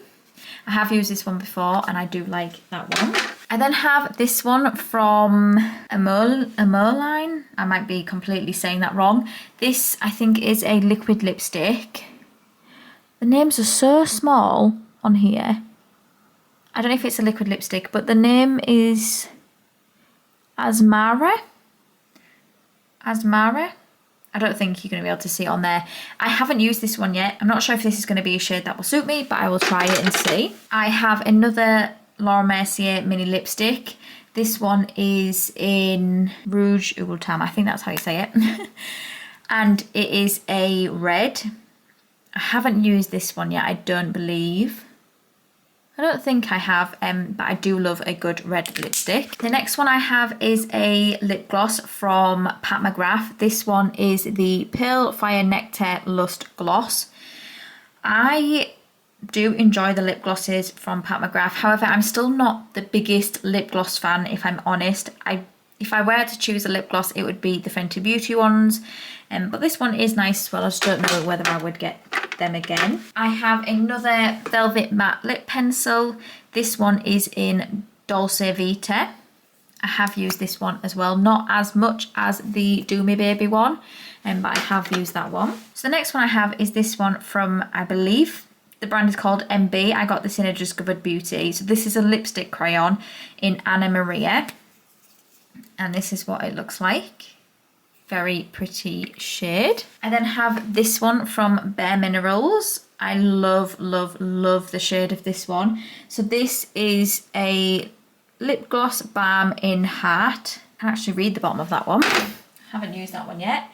I have used this one before and I do like that one. I then have this one from Emerline. I might be completely saying that wrong. This I think is a liquid lipstick. The names are so small on here. I don't know if it's a liquid lipstick, but the name is Asmara. I don't think you're going to be able to see it on there. I haven't used this one yet. I'm not sure if this is going to be a shade that will suit me, but I will try it and see. I have another Laura Mercier mini lipstick. This one is in Rouge Ultime. I think that's how you say it. And it is a red. I haven't used this one yet, I don't believe. I don't think I have, but I do love a good red lipstick. The next one I have is a lip gloss from Pat McGrath. This one is the Pearl Fire Nectar Lust Gloss. I do enjoy the lip glosses from Pat McGrath. However, I'm still not the biggest lip gloss fan, if I'm honest. If I were to choose a lip gloss, it would be the Fenty Beauty ones. But this one is nice as well. I just don't know whether I would get them again. I have another Velvet Matte Lip Pencil. This one is in Dolce Vita. I have used this one as well. Not as much as the Do Me Baby one, but I have used that one. So the next one I have is this one from, I believe, the brand is called MB. I got this in a Discovered Beauty. So this is a lipstick crayon in Anna Maria. And this is what it looks like. Very pretty shade. I then have this one from Bare Minerals. I love, love, love the shade of this one. So this is a lip gloss balm in Heart. I can actually read the bottom of that one. Haven't used that one yet.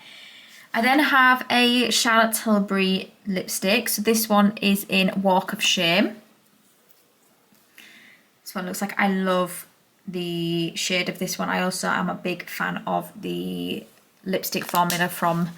I then have a Charlotte Tilbury lipstick. So this one is in Walk of Shame. This one looks like, I love the shade of this one. I also am a big fan of the lipstick formula from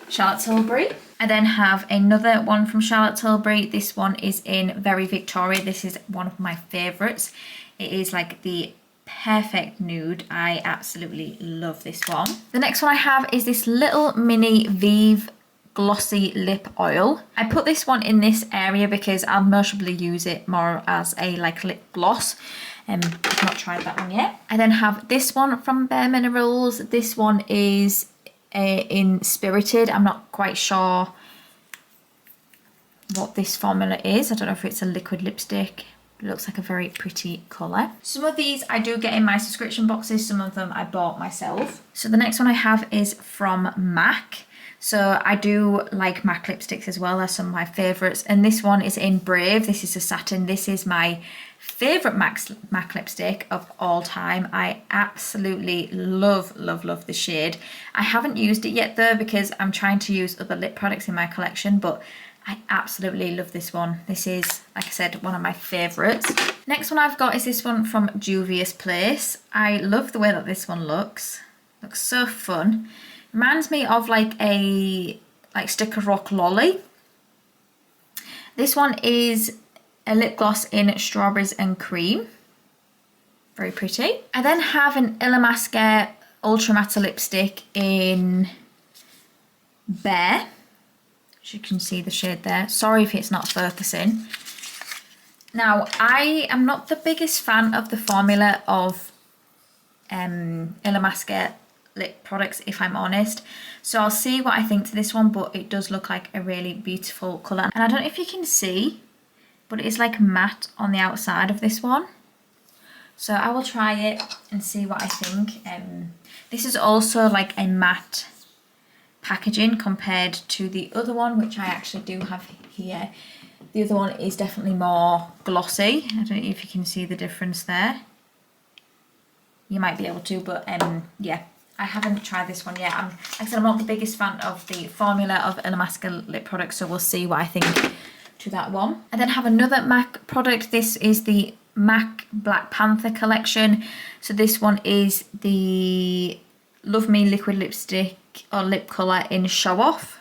Charlotte Tilbury. I then have another one from Charlotte Tilbury. This one is in Very Victoria. This is one of my favourites. It is like the perfect nude. I absolutely love this one. The next one I have is this little mini Vive glossy lip oil. I put this one in this area because I'll most probably use it more as a like lip gloss. I've not tried that one yet. I then have this one from Bare Minerals. This one is in Spirited. I'm not quite sure what this formula is. I don't know if it's a liquid lipstick. It looks like a very pretty colour. Some of these I do get in my subscription boxes. Some of them I bought myself. So the next one I have is from MAC. So I do like MAC lipsticks as well. They're some of my favourites. And this one is in Brave. This is a satin. This is my favourite MAC lipstick of all time. I absolutely love, love, love the shade. I haven't used it yet though because I'm trying to use other lip products in my collection, but I absolutely love this one. This is, like I said, one of my favourites. Next one I've got is this one from Juvia's Place. I love the way that this one looks. Looks so fun. Reminds me of like a Sticker Rock Lolly. This one is a lip gloss in Strawberries and Cream. Very pretty. I then have an Illamasqua Ultra Matte lipstick in Bear. As you can see the shade there. Sorry if it's not focusing. Now, I am not the biggest fan of the formula of Illamasqua lip products, if I'm honest. So I'll see what I think to this one, but it does look like a really beautiful colour. And I don't know if you can see, but it is like matte on the outside of this one. So I will try it and see what I think. This is also like a matte packaging compared to the other one, which I actually do have here. The other one is definitely more glossy. I don't know if you can see the difference there. You might be able to, but yeah, I haven't tried this one yet. Like I said, I'm not the biggest fan of the formula of Illamasqua lip products, so we'll see what I think to that one. I then have another MAC product. This is the MAC Black Panther collection. So this one is the Love Me liquid lipstick or lip colour in Show Off.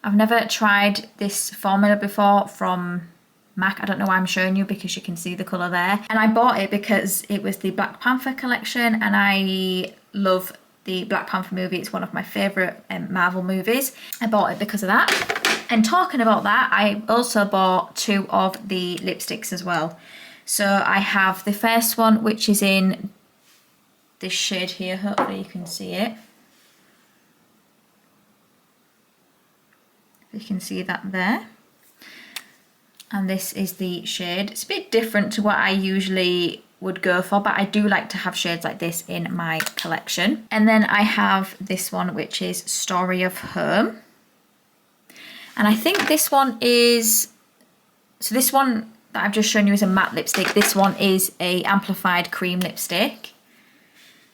I've never tried this formula before from MAC. I don't know why I'm showing you because you can see the colour there. And I bought it because it was the Black Panther collection and I love the Black Panther movie. It's one of my favourite Marvel movies. I bought it because of that. And talking about that, I also bought two of the lipsticks as well. So I have the first one, which is in this shade here. Hopefully you can see it. You can see that there. And this is the shade. It's a bit different to what I usually would go for, but I do like to have shades like this in my collection. And then I have this one, which is Story of Home. And I think this one is, so this one that I've just shown you is a matte lipstick. This one is a amplified cream lipstick.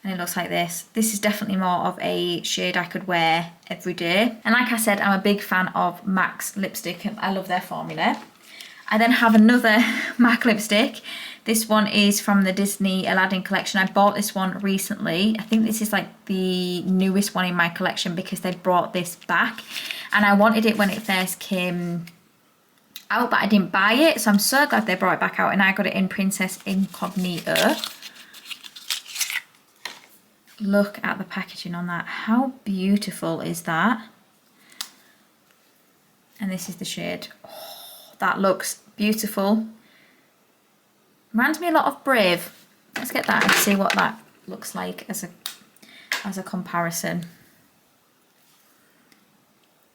And it looks like this. This is definitely more of a shade I could wear every day. And like I said, I'm a big fan of MAC's lipstick. I love their formula. I then have another MAC lipstick. This one is from the Disney Aladdin collection. I bought this one recently. I think this is like the newest one in my collection because they brought this back. And I wanted it when it first came out, but I didn't buy it. So I'm so glad they brought it back out and I got it in Princess Incognito. Look at the packaging on that. How beautiful is that? And this is the shade. Oh, that looks beautiful. Reminds me a lot of Brave. Let's get that and see what that looks like as a comparison.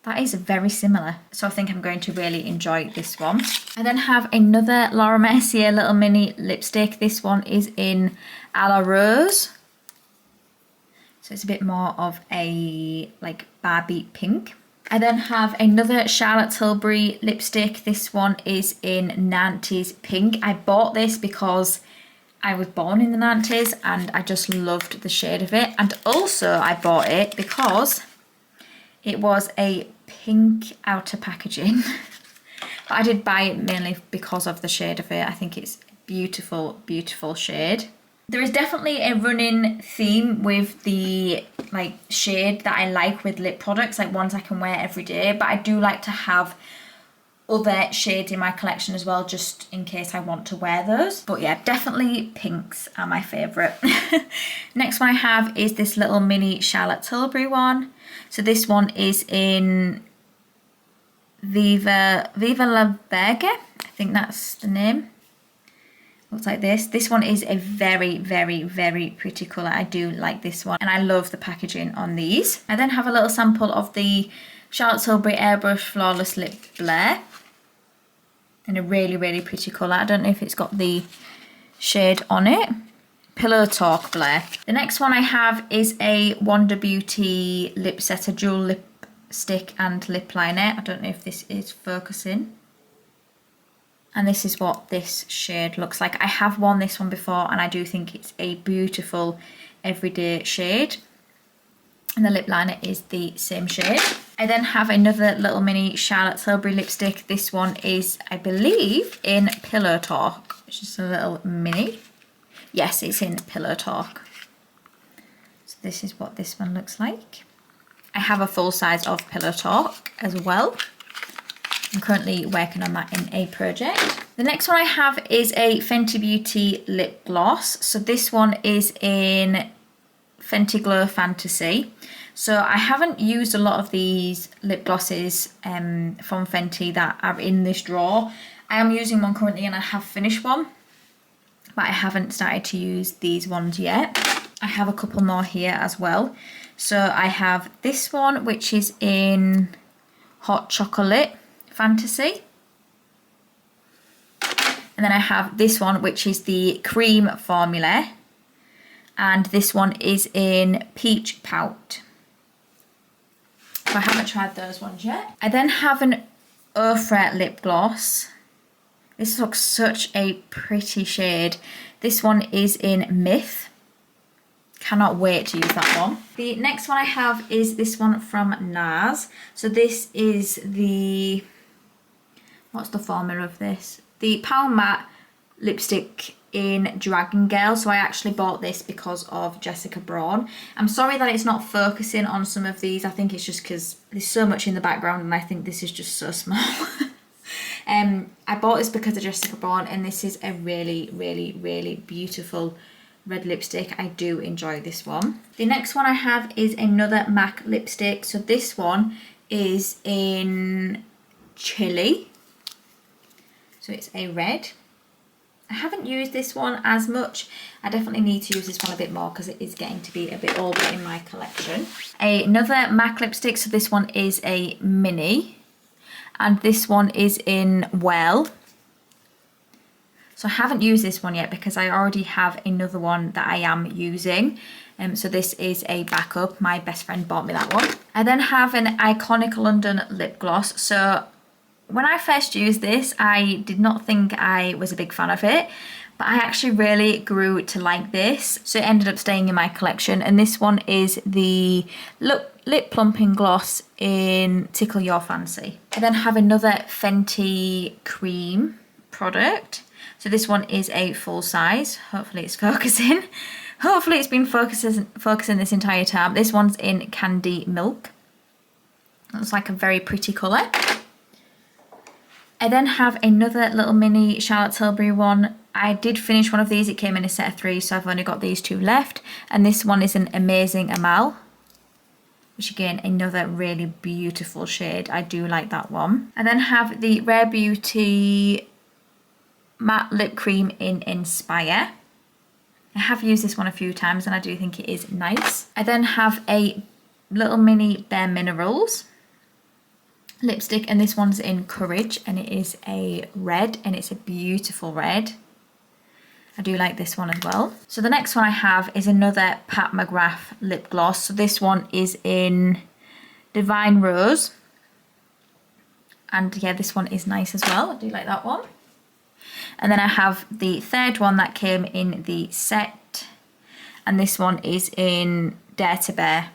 That is very similar. So I think I'm going to really enjoy this one. I then have another Laura Mercier little mini lipstick. This one is in A La Rose. So it's a bit more of a like Barbie pink. I then have another Charlotte Tilbury lipstick. This one is in Nantes Pink. I bought this because I was born in the 90s and I just loved the shade of it. And also I bought it because it was a pink outer packaging. But I did buy it mainly because of the shade of it. I think it's a beautiful, beautiful shade. There is definitely a running theme with the like shade that I like with lip products, like ones I can wear every day. But I do like to have other shades in my collection as well, just in case I want to wear those. But yeah, definitely pinks are my favourite. Next one I have is this little mini Charlotte Tilbury one. So this one is in Viva La Verge, I think that's the name. Looks like this. This one is a very, very, very pretty colour. I do like this one and I love the packaging on these. I then have a little sample of the Charlotte Tilbury Airbrush Flawless Lip Blair in a really, really pretty colour. I don't know if it's got the shade on it. Pillow Talk Blair. The next one I have is a Wonder Beauty Lip Setter Dual Lipstick and Lip Liner. I don't know if this is focusing. And this is what this shade looks like. I have worn this one before and I do think it's a beautiful everyday shade. And the lip liner is the same shade. I then have another little mini Charlotte Tilbury lipstick. This one is, I believe, in Pillow Talk, which is a little mini. Yes, it's in Pillow Talk. So this is what this one looks like. I have a full size of Pillow Talk as well. I'm currently working on that in a project. The next one I have is a Fenty Beauty lip gloss. So this one is in Fenty Glow Fantasy. So I haven't used a lot of these lip glosses from Fenty that are in this drawer. I am using one currently and I have finished one, but I haven't started to use these ones yet. I have a couple more here as well. So I have this one, which is in Hot Chocolate Fantasy. And then I have this one, which is the cream formula. And this one is in Peach Pout. So I haven't tried those ones yet. I then have an Ofra lip gloss. This looks such a pretty shade. This one is in Myth. Cannot wait to use that one. The next one I have is this one from NARS. So this is the, what's the formula of this? The Power Matte lipstick in Dragon Girl. So I actually bought this because of Jessica Braun. I'm sorry that it's not focusing on some of these. I think it's just because there's so much in the background and I think this is just so small. I bought this because of Jessica Braun and this is a really, really, really beautiful red lipstick. I do enjoy this one. The next one I have is another MAC lipstick. So this one is in Chili. So it's a red. I haven't used this one as much. I definitely need to use this one a bit more because it is getting to be a bit older in my collection. Another MAC lipstick. So this one is a mini. And this one is in Well. So I haven't used this one yet because I already have another one that I am using. So this is a backup. My best friend bought me that one. I then have an Iconic London lip gloss. So when I first used this, I did not think I was a big fan of it. But I actually really grew to like this. So it ended up staying in my collection. And this one is the Lip Plumping Gloss in Tickle Your Fancy. I then have another Fenty cream product. So this one is a full size. Hopefully it's focusing. Hopefully it's been focusing this entire time. This one's in Candy Milk. Looks like a very pretty colour. I then have another little mini Charlotte Tilbury one. I did finish one of these. It came in a set of 3, so I've only got these 2 left. And this one is an Amazing Amal, which again, another really beautiful shade. I do like that one. I then have the Rare Beauty matte lip cream in Inspire. I have used this one a few times and I do think it is nice. I then have a little mini Bare Minerals lipstick and this one's in Courage and it is a red and it's a beautiful red. I do like this one as well. So the next one I have is another Pat McGrath lip gloss. So this one is in Divine Rose. And yeah, this one is nice as well. I do like that one. And then I have the third one that came in the set, and this one is in Dare to Bear.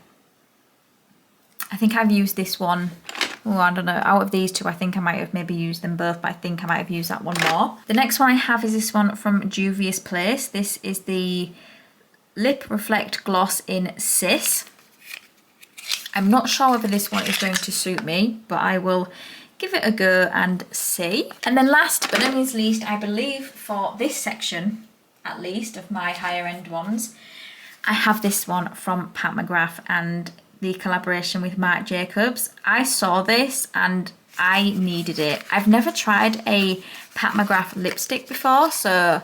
I think I've used this one, oh, I don't know, out of these two I think I might have maybe used them both, but I think I might have used that one more. The next one I have is this one from Juvia's Place. This is the Lip Reflect Gloss in Cis. I'm not sure whether this one is going to suit me, but I will give it a go and see. And then last but not least, I believe for this section, at least, of my higher end ones, I have this one from Pat McGrath and the collaboration with Marc Jacobs. I saw this and I needed it. I've never tried a Pat McGrath lipstick before, so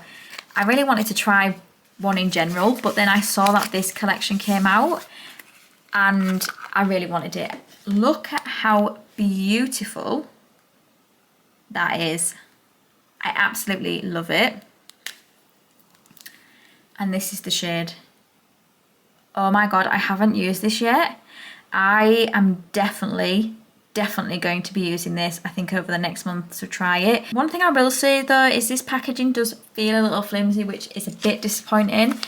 I really wanted to try one in general, but then I saw that this collection came out and I really wanted it. Look at how beautiful that is. I absolutely love it. And this is the shade. Oh my god, I haven't used this yet. I am definitely going to be using this, I think, over the next month to try it. One thing I will say though is this packaging does feel a little flimsy, which is a bit disappointing,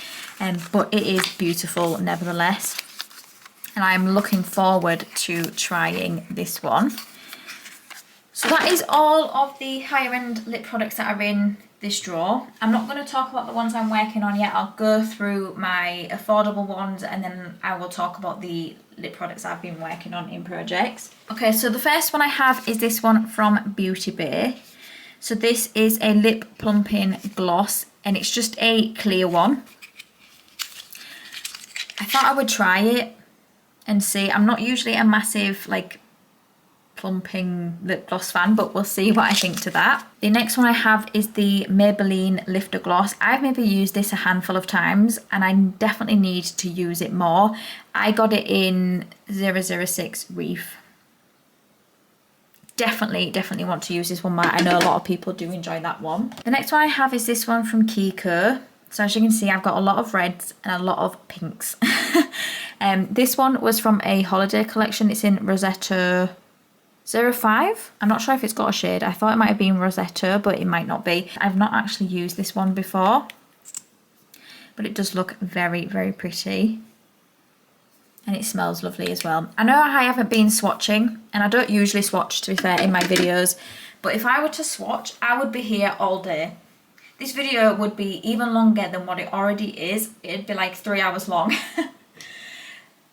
but it is beautiful nevertheless. And I'm looking forward to trying this one. So that is all of the higher end lip products that are in this drawer. I'm not going to talk about the ones I'm working on yet. I'll go through my affordable ones and then I will talk about the lip products I've been working on in projects. Okay, so the first one I have is this one from Beauty Bay. So this is a lip plumping gloss and it's just a clear one. I thought I would try it and see. I'm not usually a massive like plumping lip gloss fan, but we'll see what I think to that. The next one I have is the Maybelline Lifter Gloss. I've maybe used this a handful of times and I definitely need to use it more. I got it in 006 Reef. Definitely want to use this one more. I know a lot of people do enjoy that one. The next one I have is this one from Kiko. So as you can see, I've got a lot of reds and a lot of pinks. This one was from a holiday collection. It's in Rosetta 05. I'm not sure if it's got a shade. I thought it might have been Rosetta, but it might not be. I've not actually used this one before, but it does look very pretty. And it smells lovely as well. I know I haven't been swatching, and I don't usually swatch, to be fair, in my videos, but if I were to swatch, I would be here all day. This video would be even longer than what it already is. It'd be like 3 hours long.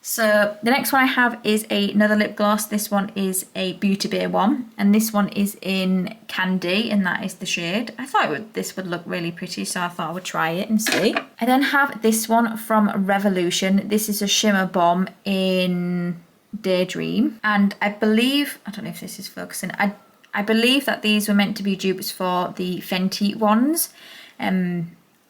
So the next one I have is another lip gloss. This one is a Beauty Bay one, and this one is in Candy, and that is the shade. I thought this would look really pretty, so I thought I would try it and see. I then have this one from Revolution. This is a shimmer bomb in Daydream, and I believe, I don't know if this is focusing, I believe that these were meant to be dupes for the Fenty ones.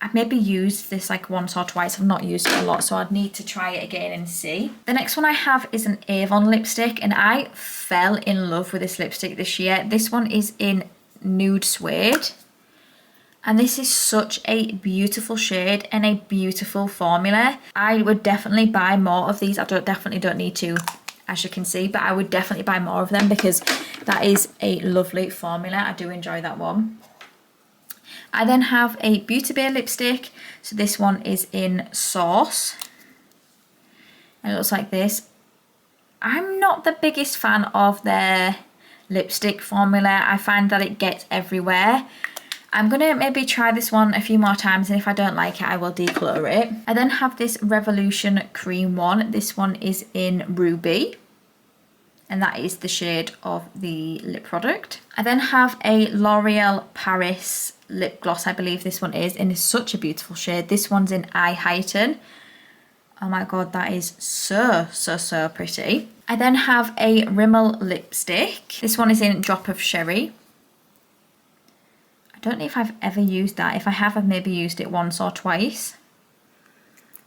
I've maybe used this like once or twice. I've not used it a lot, so I'd need to try it again and see. The next one I have is an Avon lipstick, and I fell in love with this lipstick this year. This one is in Nude Suede, and this is such a beautiful shade and a beautiful formula. I would definitely buy more of these. I definitely don't need to, as you can see, but I would definitely buy more of them because that is a lovely formula. I do enjoy that one. I then have a Beauty Bay lipstick. So this one is in Sauce. And it looks like this. I'm not the biggest fan of their lipstick formula. I find that it gets everywhere. I'm going to maybe try this one a few more times, and if I don't like it, I will declutter it. I then have this Revolution cream one. This one is in Ruby, and that is the shade of the lip product. I then have a L'Oreal Paris lip gloss, I believe this one is, and it's such a beautiful shade. This one's in Eye Heighten. Oh my god, that is so pretty. I then have a Rimmel lipstick. This one is in Drop of Sherry. I don't know if I've ever used that. If I have, I've maybe used it once or twice.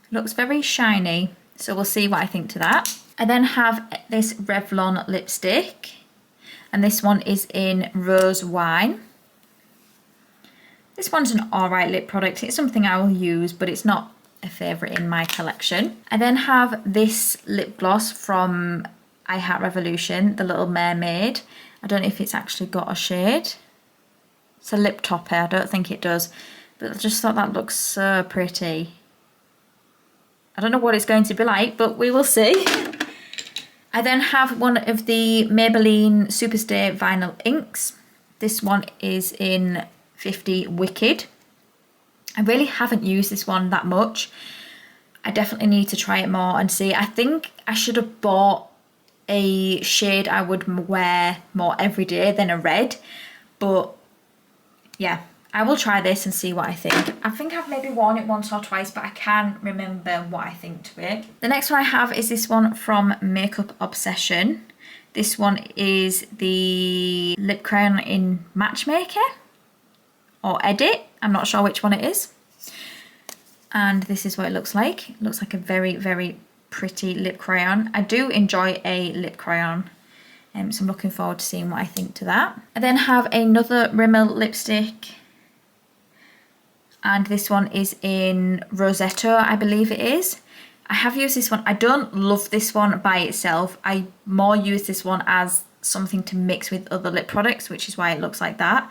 It looks very shiny, so we'll see what I think to that. I then have this Revlon lipstick, and this one is in Rose Wine. This one's an alright lip product. It's something I will use, but it's not a favourite in my collection. I then have this lip gloss from I Heart Revolution, the Little Mermaid. I don't know if it's actually got a shade. It's a lip topper, I don't think it does. But I just thought that looks so pretty. I don't know what it's going to be like, but we will see. I then have one of the Maybelline Superstay Vinyl Inks. This one is in 50 Wicked. I really haven't used this one that much. I definitely need to try it more and see. I think I should have bought a shade I would wear more every day than a red. But yeah, I will try this and see what I think I've maybe worn it once or twice, but I can't remember what I think to it. The next one I have is this one from Makeup Obsession. This one is the lip crayon in Matchmaker or Edit. I'm not sure which one it is. And this is what it looks like. It looks like a very, very pretty lip crayon. I do enjoy a lip crayon. So I'm looking forward to seeing what I think to that. I then have another Rimmel lipstick. And this one is in Rosetto, I believe it is. I have used this one. I don't love this one by itself. I more use this one as something to mix with other lip products, which is why it looks like that.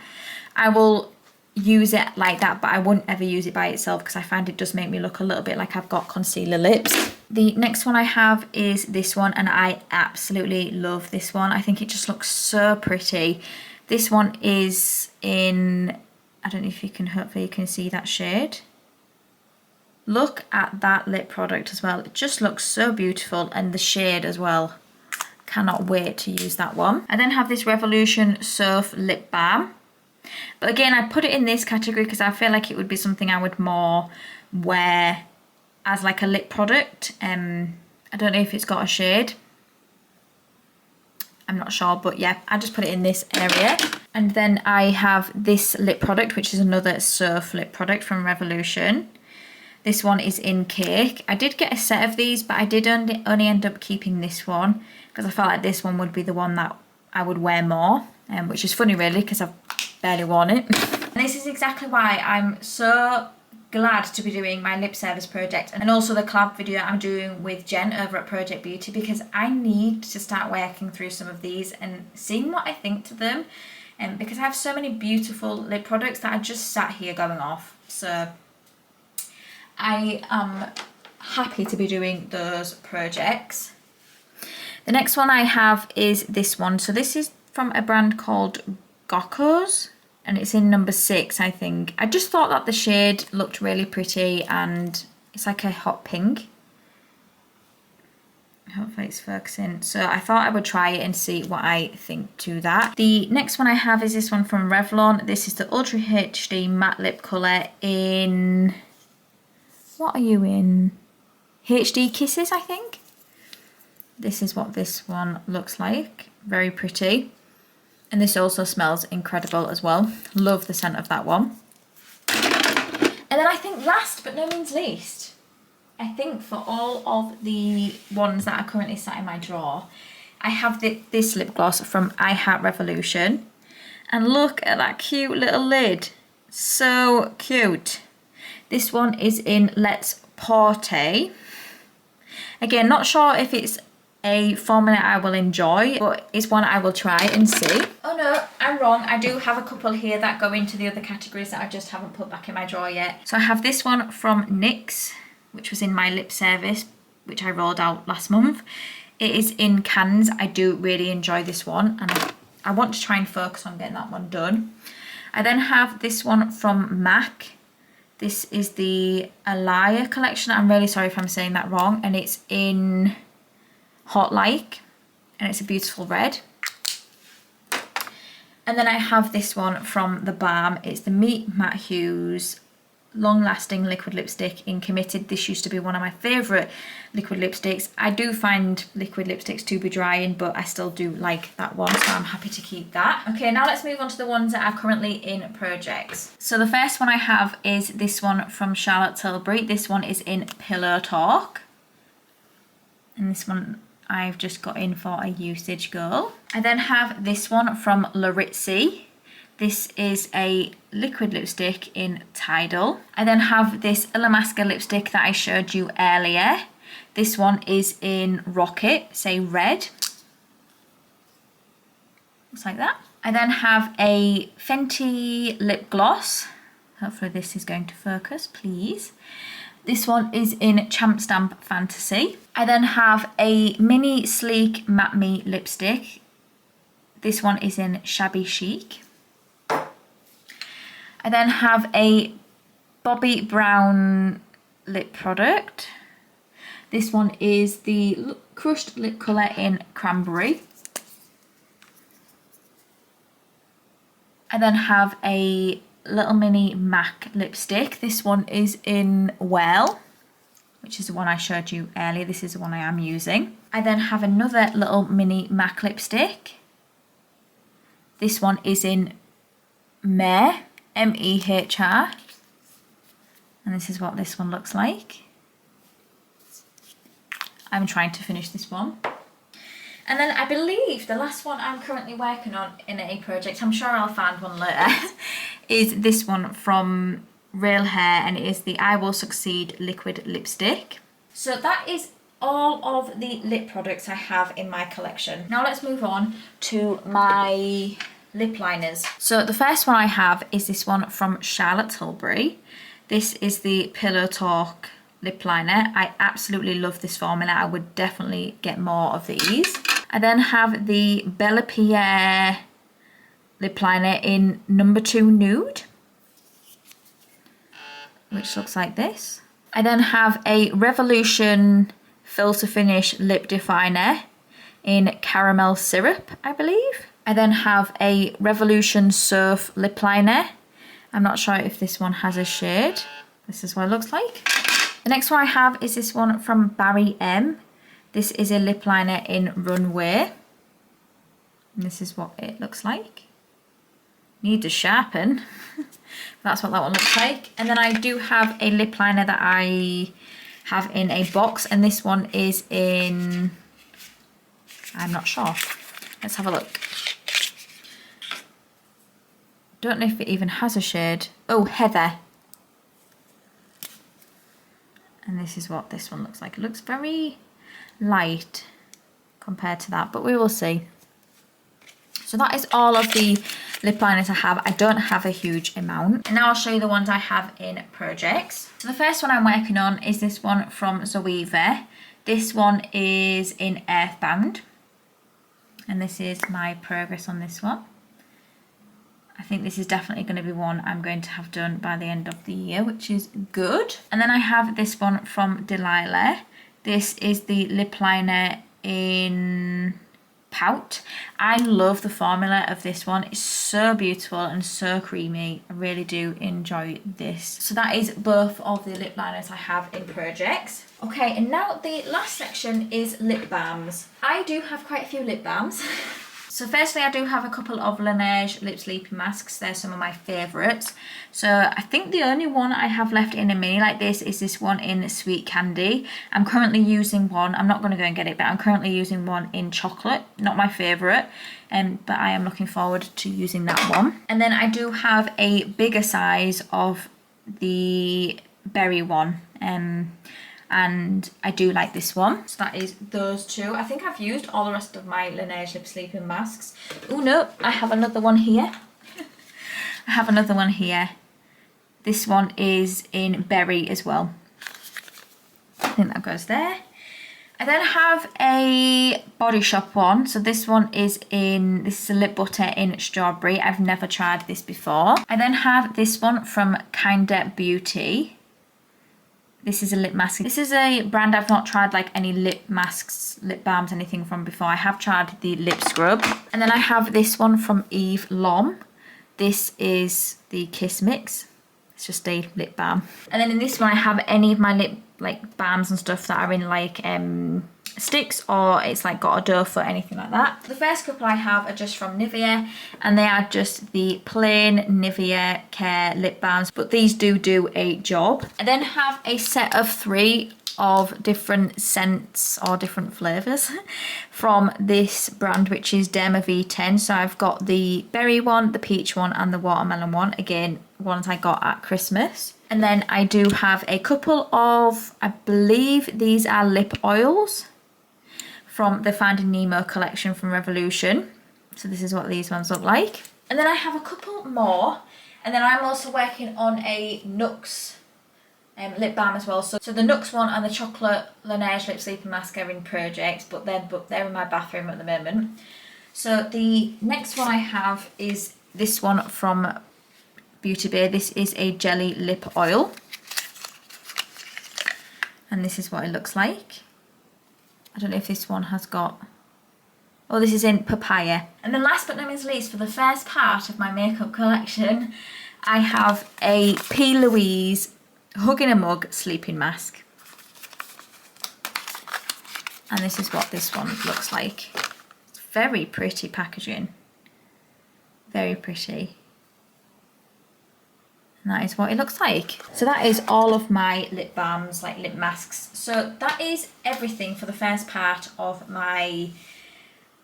I will use it like that, but I wouldn't ever use it by itself because I find it does make me look a little bit like I've got concealer lips. The next one I have is this one, and I absolutely love this one. I think it just looks so pretty. This one is in, I don't know if you can, hopefully you can see that shade. Look at that lip product as well. It just looks so beautiful, and the shade as well. Cannot wait to use that one. I then have this Revolution Surf Lip Balm. But again, I put it in this category because I feel like it would be something I would more wear as like a lip product. I don't know if it's got a shade. I'm not sure, but yeah, I just put it in this area. And then I have this lip product, which is another Surf lip product from Revolution. This one is in Cake. I did get a set of these, but I did only end up keeping this one because I felt like this one would be the one that I would wear more, which is funny really because I've barely worn it. And this is exactly why I'm so glad to be doing my lip service project and also the collab video I'm doing with Jen over at Project Beauty, because I need to start working through some of these and seeing what I think to them, because I have so many beautiful lip products that I just sat here going off. So I am happy to be doing those projects. The next one I have is this one. So this is from a brand called Gokos, and it's in number 6, I think. I just thought that the shade looked really pretty, and it's like a hot pink. Hopefully it's focusing. So I thought I would try it and see what I think to that. The next one I have is this one from Revlon. This is the Ultra HD Matte Lip Colour in... What are you in? HD Kisses, I think. This is what this one looks like. Very pretty. And this also smells incredible as well. Love the scent of that one. And then I think last but no means least, I think for all of the ones that are currently sat in my drawer, I have this lip gloss from I Heart Revolution. And look at that cute little lid. So cute. This one is in Let's Party. Again, not sure if it's a formula I will enjoy, but it's one I will try and see. Oh no, I'm wrong. I do have a couple here that go into the other categories that I just haven't put back in my drawer yet. So I have this one from NYX, which was in my lip service, which I rolled out last month. It is in Cans. I do really enjoy this one, and I want to try and focus on getting that one done. I then have this one from MAC. This is the Alaya collection. I'm really sorry if I'm saying that wrong. And it's in Hot Like. And it's a beautiful red. And then I have this one from The Balm. It's the Meet Matte Hughes Long Lasting Liquid Lipstick in Committed. This used to be one of my favourite liquid lipsticks. I do find liquid lipsticks to be drying, but I still do like that one, so I'm happy to keep that. Okay, now let's move on to the ones that are currently in projects. So the first one I have is this one from Charlotte Tilbury. This one is in Pillow Talk. And this one I've just got in for a usage goal. I then have this one from Laritzi. This is a liquid lipstick in Tidal. I then have this Illamasqua lipstick that I showed you earlier. This one is in Rocket, say red. Looks like that. I then have a Fenty lip gloss. Hopefully this is going to focus, please. This one is in Champ Stamp Fantasy. I then have a mini sleek matte me lipstick. This one is in Shabby Chic. I then have a Bobbi Brown lip product. This one is the crushed lip colour in Cranberry. I then have a little mini MAC lipstick. This one is in Well, which is the one I showed you earlier. This is the one I am using. I then have another little mini MAC lipstick. This one is in Mehr, M-E-H-R. And this is what this one looks like. I'm trying to finish this one. And then I believe the last one I'm currently working on in a project, I'm sure I'll find one later, is this one from Real Hair, and it is the I Will Succeed liquid lipstick. So that is all of the lip products I have in my collection. Now let's move on to my lip liners. So the first one I have is this one from Charlotte Tilbury. This is the Pillow Talk lip liner. I absolutely love this formula. I would definitely get more of these. I then have the Bella Pierre lip liner in number 2 Nude, which looks like this. I then have a Revolution Filter Finish lip definer in Caramel Syrup, I believe. I then have a Revolution Surf lip liner. I'm not sure if this one has a shade. This is what it looks like. The next one I have is this one from Barry M. This is a lip liner in Runway. And this is what it looks like. Need to sharpen. That's what that one looks like. And then I do have a lip liner that I have in a box, and this one is in, I'm not sure. Let's have a look. Don't know if it even has a shade. Oh, Heather. And this is what this one looks like. It looks very light compared to that, but we will see. So that is all of the lip liners I have. I don't have a huge amount. And now I'll show you the ones I have in projects. So the first one I'm working on is this one from Zoeva. This one is in Earthbound. And this is my progress on this one. I think this is definitely going to be one I'm going to have done by the end of the year, which is good. And then I have this one from Delilah. This is the lip liner in Pout. I love the formula of this one. It's so beautiful and so creamy. I really do enjoy this. So that is both of the lip liners I have in projects. Okay, and now the last section is lip balms. I do have quite a few lip balms. So firstly, I do have a couple of Laneige lip sleeping masks. They're some of my favourites. So I think the only one I have left in a mini like this is this one in Sweet Candy. I'm currently using one, I'm not going to go and get it, but I'm currently using one in chocolate. Not my favourite, but I am looking forward to using that one. And then I do have a bigger size of the berry one. And I do like this one. So that is those two. I think I've used all the rest of my Laneige lip sleeping masks. Oh no, I have another one here. I have another one here. This one is in berry as well. I think that goes there. I then have a Body Shop one. So this one is in, this is a lip butter in strawberry. I've never tried this before. I then have this one from Kinda Beauty. This is a lip mask. This is a brand I've not tried like any lip masks, lip balms, anything from before. I have tried the lip scrub. And then I have this one from Eve Lom. This is the Kiss Mix. It's just a lip balm. And then in this one I have any of my lip like balms and stuff that are in like sticks, or it's like got a doe foot, anything like that. The first couple I have are just from Nivea, and they are just the plain Nivea Care lip balms, but these do a job. I then have a set of 3 of different scents or different flavours from this brand, which is Derma V10. So I've got the berry one, the peach one, and the watermelon one. Again, ones I got at Christmas. And then I do have a couple of, I believe these are lip oils from the Finding Nemo collection from Revolution. So this is what these ones look like. And then I have a couple more. And then I'm also working on a Nux lip balm as well. So the Nux one and the chocolate Laneige lip sleeping mask are in projects, but they're in my bathroom at the moment. So the next one I have is this one from Beauty Bay. This is a jelly lip oil. And this is what it looks like. I don't know if this one has got... Oh, this is in papaya. And then last but not least, for the first part of my makeup collection, I have a P. Louise Hug in a Mug sleeping mask. And this is what this one looks like. It's very pretty packaging. Very pretty. And that is what it looks like. So that is all of my lip balms, like lip masks. So that is everything for the first part of my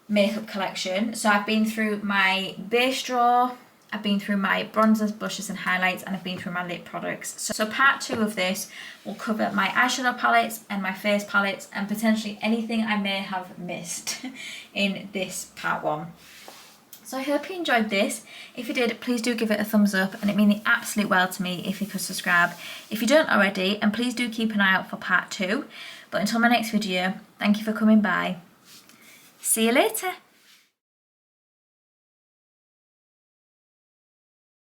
makeup collection. So I've been through my base drawer, I've been through my bronzers, blushes and highlights, and I've been through my lip products. So part 2 of this will cover my eyeshadow palettes and my face palettes and potentially anything I may have missed in this part 1. So I hope you enjoyed this. If you did, please do give it a thumbs up, and it means the absolute world to me if you could subscribe if you don't already, and please do keep an eye out for part 2. But until my next video, thank you for coming by. See you later.